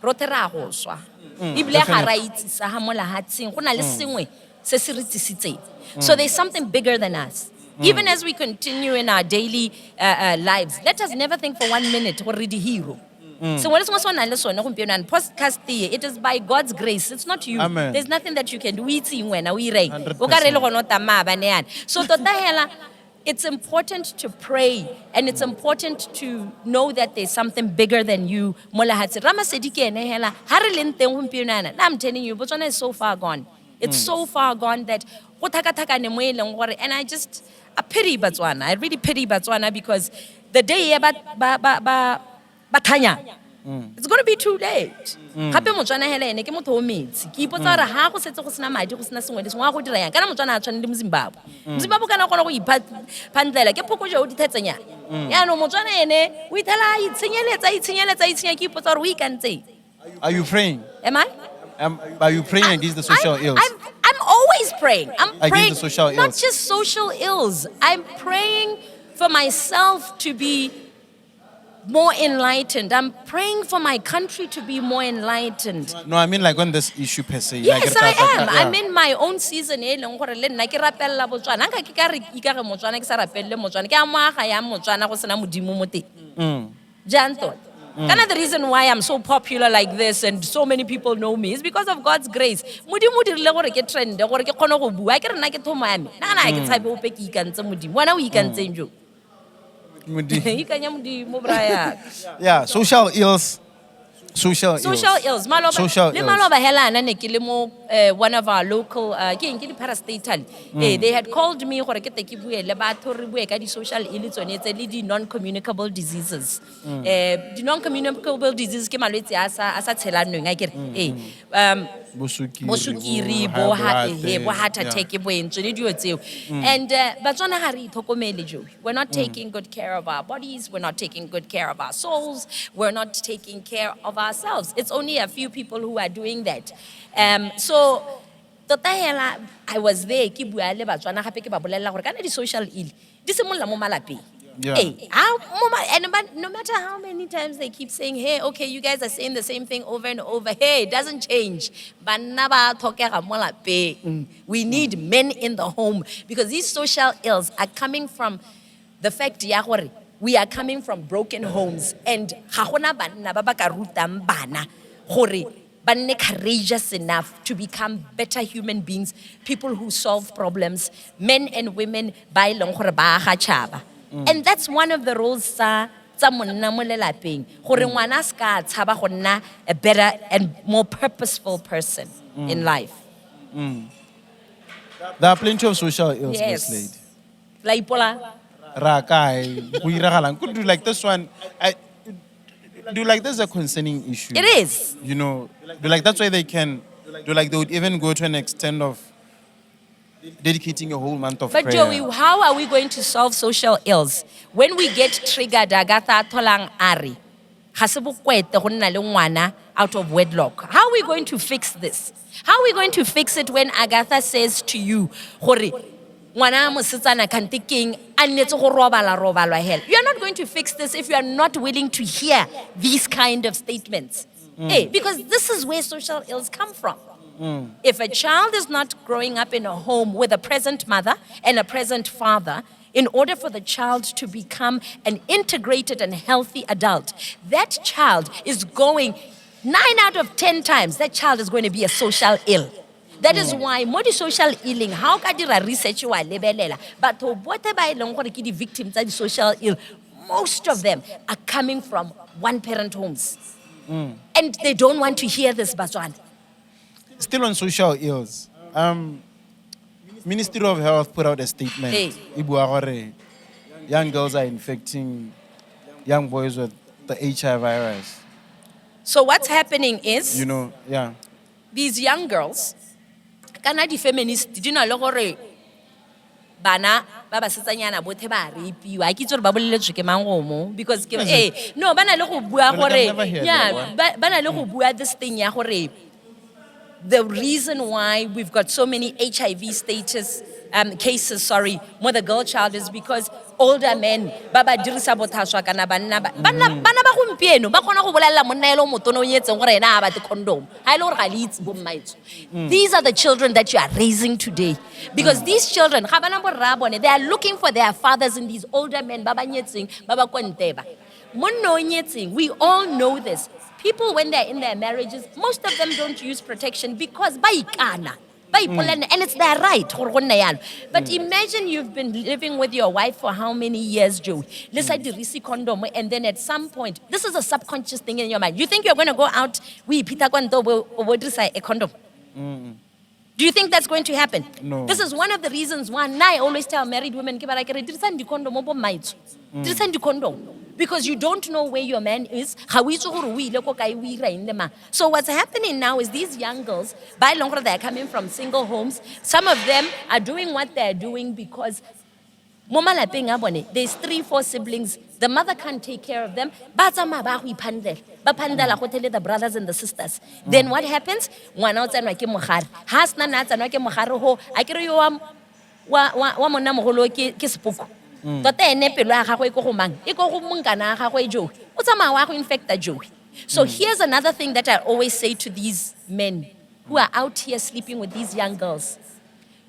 rote ra go swa. Ibile ga ra itse sa ha mola hatsing go na le sengwe se se re tsisitseng. So there's something bigger than us. Even as we continue in our daily lives, let us never think for 1 minute gore re di hero. So what is most one podcast it is by God's grace. It's not you. Amen. There's nothing that you can do. It's in when we rain. 100%. So it's important to pray and it's important to know that there's something bigger than you. I'm telling you, Botswana is so far gone. It's so far gone that and I pity Botswana. I really pity Botswana because the day Batanya It's going to be too late. Hape motswana hela ene ke motho o metsi. Ke ipotsa gore ha go setse go sena madi go sena sengwe le sengwe go dira yang kana motswana a tshwane le Zimbabwe. Zimbabwe kana gona go iphandlela ke phokotso o dithetsenya. Ya no motswana ene o ithala itshenyeletsa ke ipotsa gore o ikantse. Are you praying? Am I? Are you praying against the social ills? I'm always praying. I'm Against praying the social not ills. just social ills. I'm praying for myself to be more enlightened. I'm praying for my country to be more enlightened. No, I mean like on this issue per se. Yes, like, I am. yeah. I'm in my own season. Le rapella Botswana. Nka ke ka re ikare Motswana ke sa rapelle Motswana. Ke a moaga ya Motswana go sena modimo mo teng. Janto. Kind of the reason why I'm so popular like this and so many people know me is because of God's grace. Modimo dirile gore ke trend gore ke kgone go bua. Ke re nna ke thomo ya me. Na ke tshabe o pe ke ikantse modimo. Wena o ikantseng jo. Ikanya modimo braya. Yeah, social ills. Social ills. Social ills. Le maloba hela na ne ke le mo one of our local ke eng ke di parastatal. They had called me gore ke te ke bue le batho re bue ka di social ills tsone tse le di non-communicable diseases. Di non-communicable diseases ke malwetse a sa tshelanweng a kere. Bosukiri, bo heart attack, bo entso le dio tseo. And batswana ga re ithokomele jo. We're not taking good care of our bodies, we're not taking good care of our souls, we're not taking care of ourselves. It's only a few people who are doing that. So tota hela I was there ke bua le batswana gape ke ba bolella gore kana di social ill di simolla mo malapeng. Yeah. Hey, but no matter how many times they keep saying, hey, okay, you guys are saying the same thing over and over. Hey, it doesn't change. We need men in the home because these social ills are coming from the fact that we are coming from broken homes and banne courageous enough to become better human beings, people who solve problems, men and women ba ileng gore ba aga tšhaba. And that's one of the roles tsa monna mo lelapeng gore ngwana ska tshaba go nna a better and more purposeful person in life. There are plenty of social ills, Yes. Miss Lady. La ipola. Rakai, go iragalang. Could do like this one. Do like this is a concerning issue. It is. You know, do like that's why they can do like they would even go to an extent of dedicating a whole month of But prayer. Joey, how are we going to solve social ills when we get triggered? Agatha Atlholang Ari, out of wedlock. How are we going to fix this? How are we going to fix it when Agatha says to you, ngwana mosetsana kante keng a nnetse go robala hell? You are not going to fix this if you are not willing to hear these kind of statements. Hey, because this is where social ills come from. If a child is not growing up in a home with a present mother and a present father, in order for the child to become an integrated and healthy adult, that child is going 9 out of 10 times, that child is going to be a social ill. That is why modi social illing, how ka dira research wa lebelela, but bote ba ileng gore ke di victims tsa di social ill, most of them are coming from one parent homes. And they don't want to hear this, Batswana. Still on social ills. Ministry of Health put out a statement. Hey. Ibua gore young girls are infecting young boys with the HIV virus. So what's happening is, You know, yeah. these young girls, kana di feminist, di na le gore bana ba ba setsanyana bothe ba rapiwa ke tsore ba boleletswe ke mangomo because no bana le go bua Like, I've gore never heard yeah bana le go bua this thing ya gore the reason why we've got so many HIV cases, more the girl child is because older men ba dirisa bothaswa kana banna ba gompieno ba kgona go bolella monna elo motono nyetseng gore ena a ba te condom ha ile gore ga le itse bo mmaitso. These are the children that you are raising today because these children ga bana borra bone, they are looking for their fathers in these older men ba ba nyetseng ba ba konteba monna o nyetseng. We all know this. People, when they're in their marriages, most of them don't use protection because ba ikana. And it's their right. But imagine you've been living with your wife for how many years, Joe? Let's say the risi condom, and then at some point, this is a subconscious thing in your mind. You think you're going to go out, a condom? Do you think that's going to happen? No. This is one of the reasons why I always tell married women, condom. because you don't know where your man is. So what's happening now is these young girls, by longer they're coming from single homes. Some of them are doing what they're doing because there's 3-4 siblings. The mother can't take care of them. The brothers and the sisters. Then what happens? So here's another thing that I always say to these men who are out here sleeping with these young girls.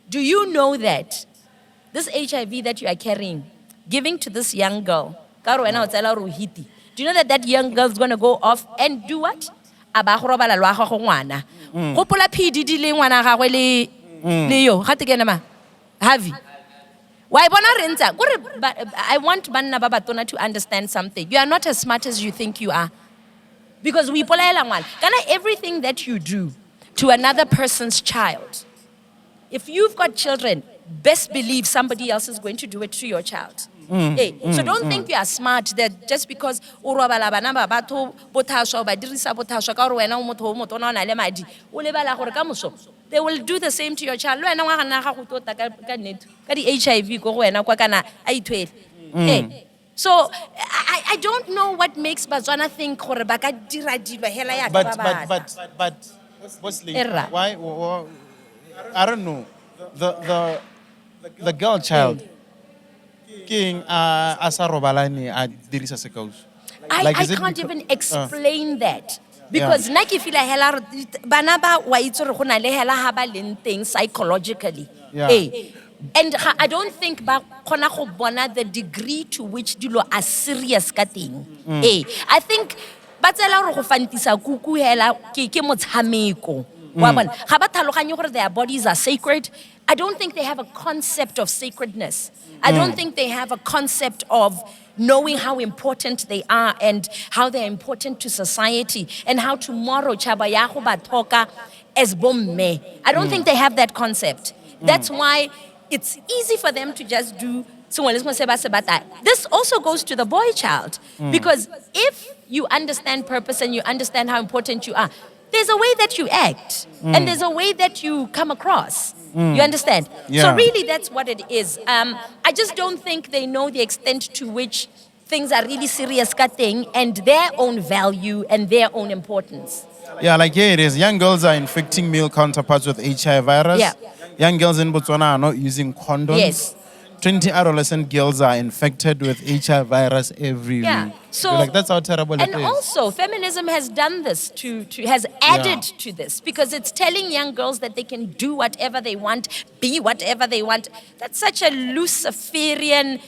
Do you know that this HIV that you are carrying, giving to this young girl, do you know that that young girl is going to go off and do what? But I want Banna Babatona to understand something. You are not as smart as you think you are. Because we everything that you do to another person's child, if you've got children, best believe somebody else is going to do it to your child. So don't think you are smart that just because they will do the same to your child. So I don't know what makes Batswana think But mostly, why? I don't know. The girl child. King asa robalani a dirisa sekao. I can't even explain that. Because naki feel hela banaba wa itse re gona le hela ha ba leng teng psychologically. And I don't think ba khona go bona the degree to which dilo are serious ka teng. I think ba tsela re go fantisa kuku hela ke motshameko. Wa bona ga ba tlhaloganye gore their bodies are sacred. I don't think they have a concept of sacredness. I don't think they have a concept of knowing how important they are and how they're important to society and how tomorrow chaba ya go ba thoka as bomme. I don't think they have that concept. That's why it's easy for them to just do. This also goes to the boy child. Because if you understand purpose and you understand how important you are, there's a way that you act and there's a way that you come across. You understand? So really that's what it is. I just don't think they know the extent to which things are really serious cutting and their own value and their own importance. Yeah, like here it is. Young girls are infecting male counterparts with HIV virus. Yeah. Young girls in Botswana are not using condoms. Yes. 20 adolescent girls are infected with HIV virus every week. So you're like, that's how terrible it is. And also, feminism has done this has added to this because it's telling young girls that they can do whatever they want, be whatever they want. That's such a Luciferian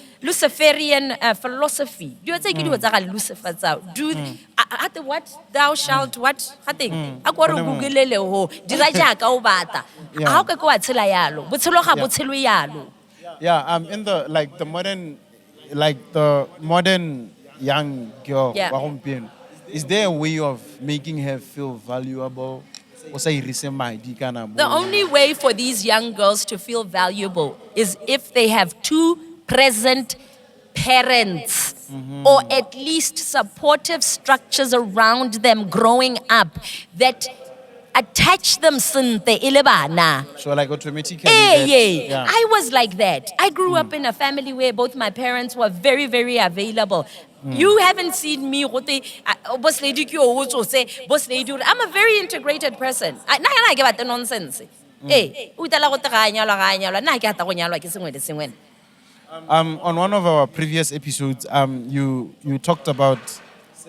philosophy. Do you think you do Lucifer? Do what thou shalt what? How can go Yeah, in the modern young girl, is there a way of making her feel valuable? The only way for these young girls to feel valuable is if they have two present parents or at least supportive structures around them growing up that attach them sinte ilebana. So like automatically. I was like that. I grew up in a family where both my parents were very, very available. You haven't seen me. Boss lady, boss lady. I'm a very integrated person. I give the nonsense. On one of our previous episodes, you talked about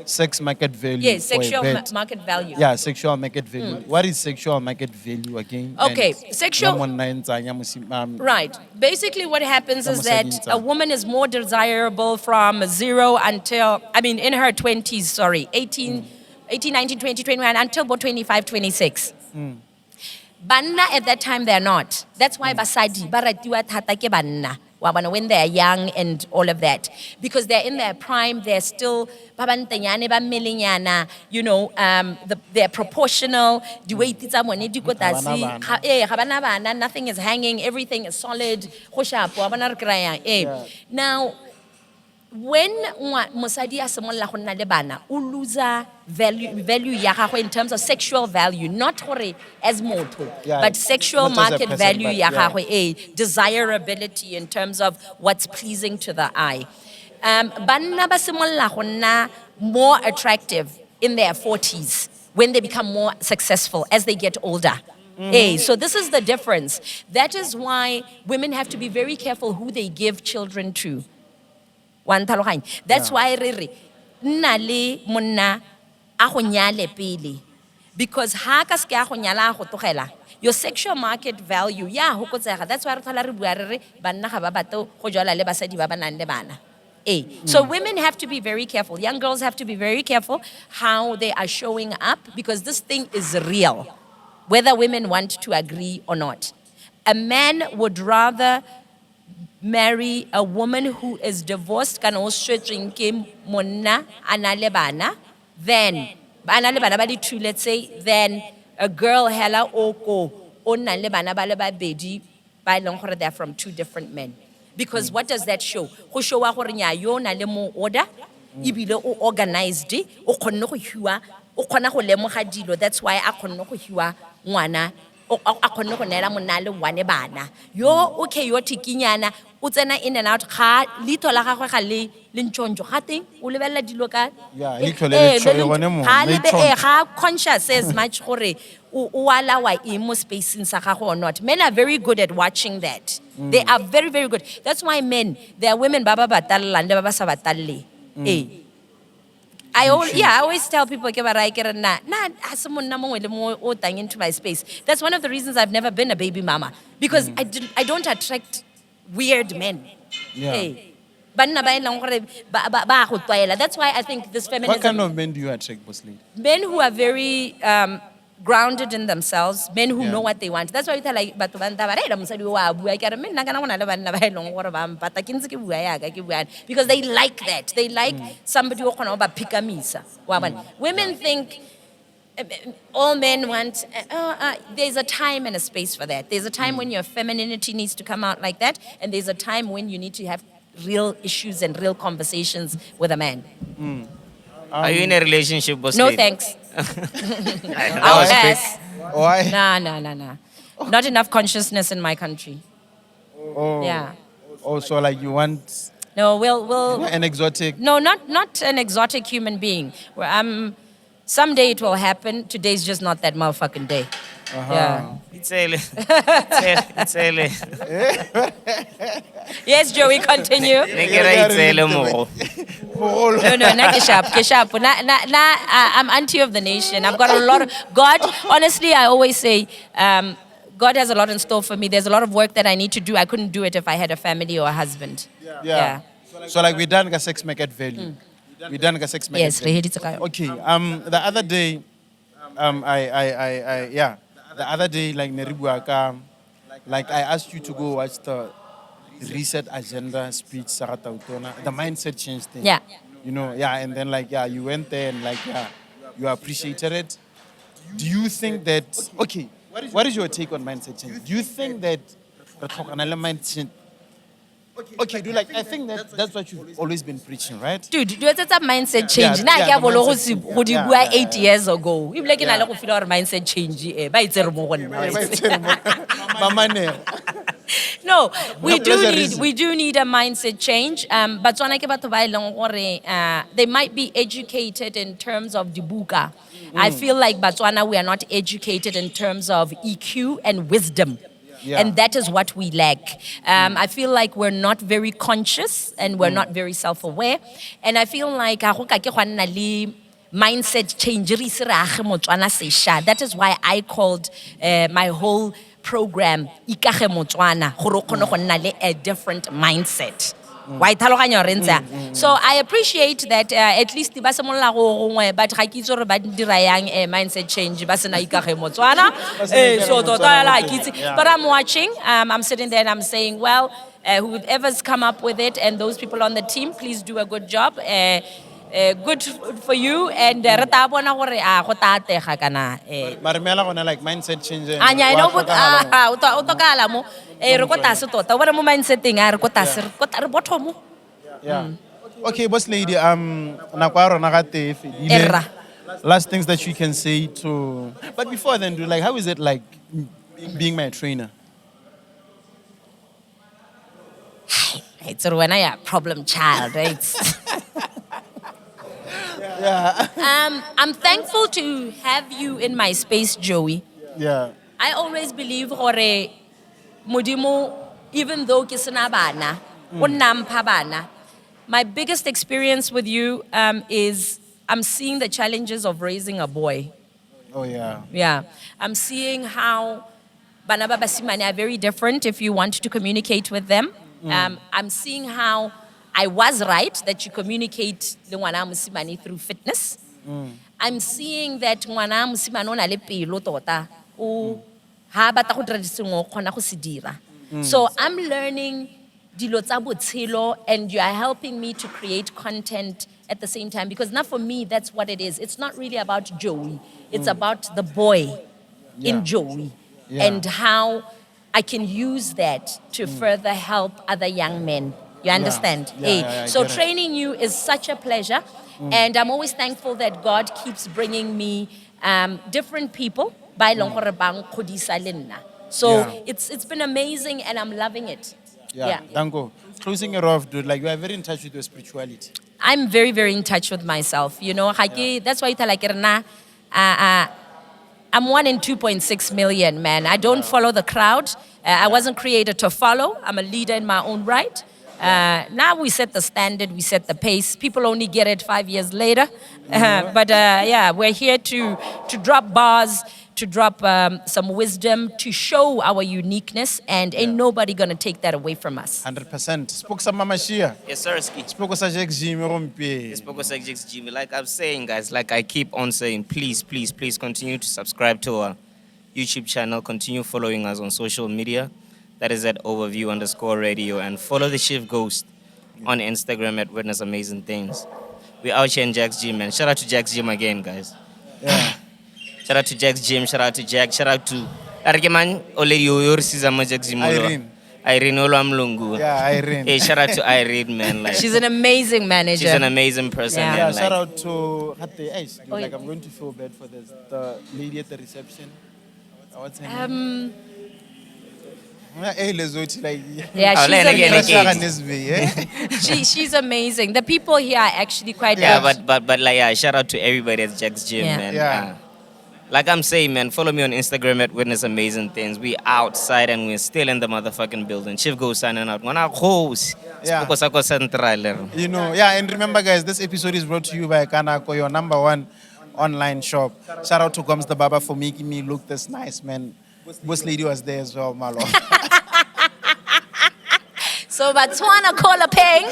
sex market value. Yes, sexual market value. Yeah, sexual market value. What is sexual market value again? Okay, and right. Basically what happens is that a woman is more desirable from 0 until, in her 20s, 18, 19, 20, 21, until about 25, 26. Banna at that time, they're not. That's why basadi, baratiwa thata ke banna. When they're young and all of that. Because they're in their prime, they're still, they're proportional, nothing is hanging, everything is solid. Now, when mosadi a simolola go nna le bana, o loser value ya gagwe in terms of sexual value, not gore as motho, Yeah, but sexual not as a market person, value but ya yeah. gagwe, desirability in terms of what's pleasing to the eye. Banna ba simolola go nna more attractive in their 40s when they become more successful as they get older. So this is the difference. That is why women have to be very careful who they give children to. That's why re re nna le monna a go nyale pele, because ha ka se a go nyala a go tlogela, your sexual market value ya hokotsega. That's why re thola re bua re re banna ga ba batle go jwala le basadi ba ba nang le bana. So women have to be very careful. Young girls have to be very careful how they are showing up, because this thing is real, whether women want to agree or not. A man would rather marry a woman who is divorced kana o swetsweng ke monna a na le bana, then ba na le bana ba di two, let's say, then a girl hela oko o nang le bana ba le babedi ba e leng gore they're from two different men. Because what does that show? Go showa gore nya yo na le mo order, ibile o organized, o kgonne go hiwa, o kgona go lemoga dilo. That's why a kgonne go hiwa ngwana, a kgonne go neela monna le wane bana. Yo o chaotic nyana, o tsena in and out, ga litho la gagwe ga le ntshontsho ga teng o lebella dilo ka Yeah, litho le le gone mo, le tshontsho. ga conscious as much gore o alawa emo spacing sa gago or not. Men are very good at watching that. They are very, very good. That's why men, there are women baba batalang le baba sa batalle. I always tell people ke ba ra ke re na a se monna mongwe le mongwe o tang into my space. That's one of the reasons I've never been a baby mama, because I don't attract weird men. Yeah. Banna ba e leng gore ba go tlwaela. That's why I think this feminism. What kind of men do you attract, boss lady? Men who are very grounded in themselves, men who Yeah. know what they want. That's why we tell like batho ba nta ba re mosadi wa bua ke re me nna kana gona le banna ba e leng gore ba mpata ke ntse ke bua ya ka ke bua, because they like that. They like somebody who kgona go ba phikamisa. Wa bona. Women think all men want, there's a time and a space for that. There's a time when your femininity needs to come out like that, and there's a time when you need to have real issues and real conversations with a man. Are you in a relationship, boss? No lady? thanks. That I'll was quick. pass. Why? Nah. Not enough consciousness in my country. Oh. Yeah. Also, like you want No, we'll an exotic. no, not an exotic human being. Someday it will happen. Today's just not that motherfucking day. Yeah. It's early. It's early. Yes, Joey, continue. It's early more. No, not Keshap. I'm auntie of the nation. I've got a lot of, God, honestly, I always say, God has a lot in store for me. There's a lot of work that I need to do. I couldn't do it if I had a family or a husband. Yeah. So like we done the sex market value. We done the sex market. Yes, value. Rehedi Tsakayo. Okay. The other day, the other day, like Neribuaka, like I asked you to go watch the reset agenda speech, Sarah Tautona, the mindset change thing. Yeah. You know, and then you went there and you appreciated it. Do you think that, okay, what is your take on mindset change? Do you think that the mindset, okay, I think that's what you've always been preaching, right? Dude, do you have a mindset change? Yeah, Na yeah, ke the bolo go mindset se change. go di Yeah, bua yeah, 8 years ago. Ibile ke na le go feel our mindset change ba itsere mo go nna. No, we do need a mindset change. But tswana ke batho ba e leng gore they might be educated in terms of dibuka. I feel like Botswana, we are not educated in terms of EQ and wisdom. Yeah. And that is what we lack. I feel like we're not very conscious and we're not very self-aware. And I feel like mindset change. That is why I called my whole program Ikage Motswana, gore o kgone go nna le a different mindset. Why tlhaloganya re ntse? So I appreciate that at least ba semolla go gongwe but ga ke itse gore ba dira yang mindset change ba sena Ikage Motswana. So tota la ke itse. But I'm watching, I'm sitting there and I'm saying, well, whoever's come up with it and those people on the team, please do a good job. Good for you, and re ta bona gore a go ta atega kana Marmela gonna like mindset change. anya I know but o tokala mo re go tase tota o bona mo mindsetting a re go tase re bottom. Yeah. Okay, boss lady, nako ya rona ga tee e fedile. Erra. Last things that you can say to, but before then, dude, like, how is it like being my trainer? It's a when I a problem child, right? I'm thankful to have you in my space, Joey. Yeah. I always believe gore modimo, even though ke sena bana, o nna mpha bana, my biggest experience with you is I'm seeing the challenges of raising a boy. Oh yeah. Yeah, I'm seeing how bana ba basimane are very different if you want to communicate with them. I'm seeing how I was right that you communicate le ngwana mosimane through fitness. I'm seeing that ngwana mosimane o na le pelo tota o ha batla go dira sengwe o kgona go se dira. So I'm learning dilo tsa botshelo, and you are helping me to create content at the same time, because now for me that's what it is. It's not really about Joey. It's about the boy in Joey and how I can use that to further help other young men. You understand? Yeah, I So get it. training you is such a pleasure. And I'm always thankful that God keeps bringing me different people. Ba e leng gore ba nkgodisa le nna. So Yeah. it's been amazing, and I'm loving it. Yeah. Danko, closing it off, dude, like, you are very in touch with your spirituality. I'm very, very in touch with myself. You know, that's why you tell like I'm 1 in 2.6 million, man. I don't follow the crowd. I wasn't created to follow. I'm a leader in my own right. Now we set the standard, we set the pace. People only get it 5 years later. But yeah, we're here to drop bars, to drop some wisdom, to show our uniqueness, and ain't nobody gonna take that away from us. 100%. Spoke some Mama Shia. Yes, sir, Ski. Spoke sa Jack Jimmy Rompe. Jimmy. Like I'm saying, guys, like I keep on saying, please, please, please continue to subscribe to our YouTube channel. Continue following us on social media. That is at overview_radio. And follow the Chief Ghost on Instagram at Witness Amazing Things. We're out here in Jack's Gym, man. Shout out to Jack's Gym again, guys. Yeah. Shout out to Jack's Gym. Shout out to Jack. Shout out to Argeman Oledi Oyorsizama Jack's Gym. Irene. Irene Olwamlungu. Yeah, Irene. Hey, shout out to Irene, man. Like, She's an amazing manager. she's an amazing person, Yeah. Yeah, man. shout Like, out to Hate Ice. Dude, Oh, like, yeah. I'm going to feel bad for this. The lady at the reception. What's her name? Hey, Lezotti, like, Yeah, Oh, she's let her get amazing. engaged. She's amazing. The people here are actually quite yeah, good. but like, yeah, shout out to everybody at Jack's Gym, Yeah. man. Yeah. Like I'm saying, man, follow me on Instagram at Witness Amazing Things. We outside and we're still in the motherfucking building. Chief goes signing out. Wanna host. Yeah. Spoko Central. You know, yeah, and remember, guys, this episode is brought to you by Kanako, your #1 online shop. Shout out to Goms the Baba for making me look this nice, man. Boss lady was there as well, Malo. So Batswana call a peng.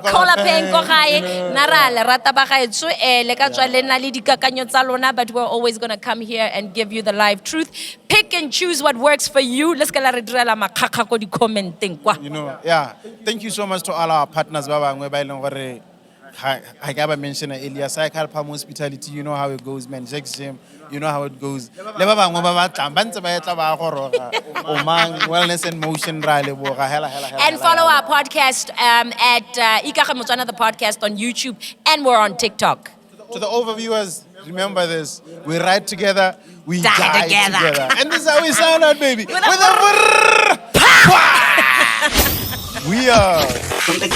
Call a peng ko gae. Nara le rata ba gaetso le ka tswa le na le dikakanyo tsa lona, but we're always going to come here and give you the live truth. Pick and choose what works for you. Let's get la re direla makgakga ko di commenting kwa. You know, yeah. Thank you so much to all our partners, Baba. I gotta mention Elias, Cycle Palm Hospitality. You know how it goes, man. Jack's Gym, you know how it goes. Wellness and Motion. And follow our podcast at Ikaga Motswana the podcast on YouTube, and we're on TikTok. To the overviewers, remember this: we ride together, we Die die together. together. And this is how we sound out, baby. With a We are. This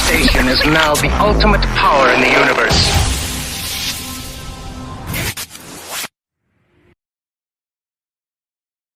station is now the ultimate power in the universe.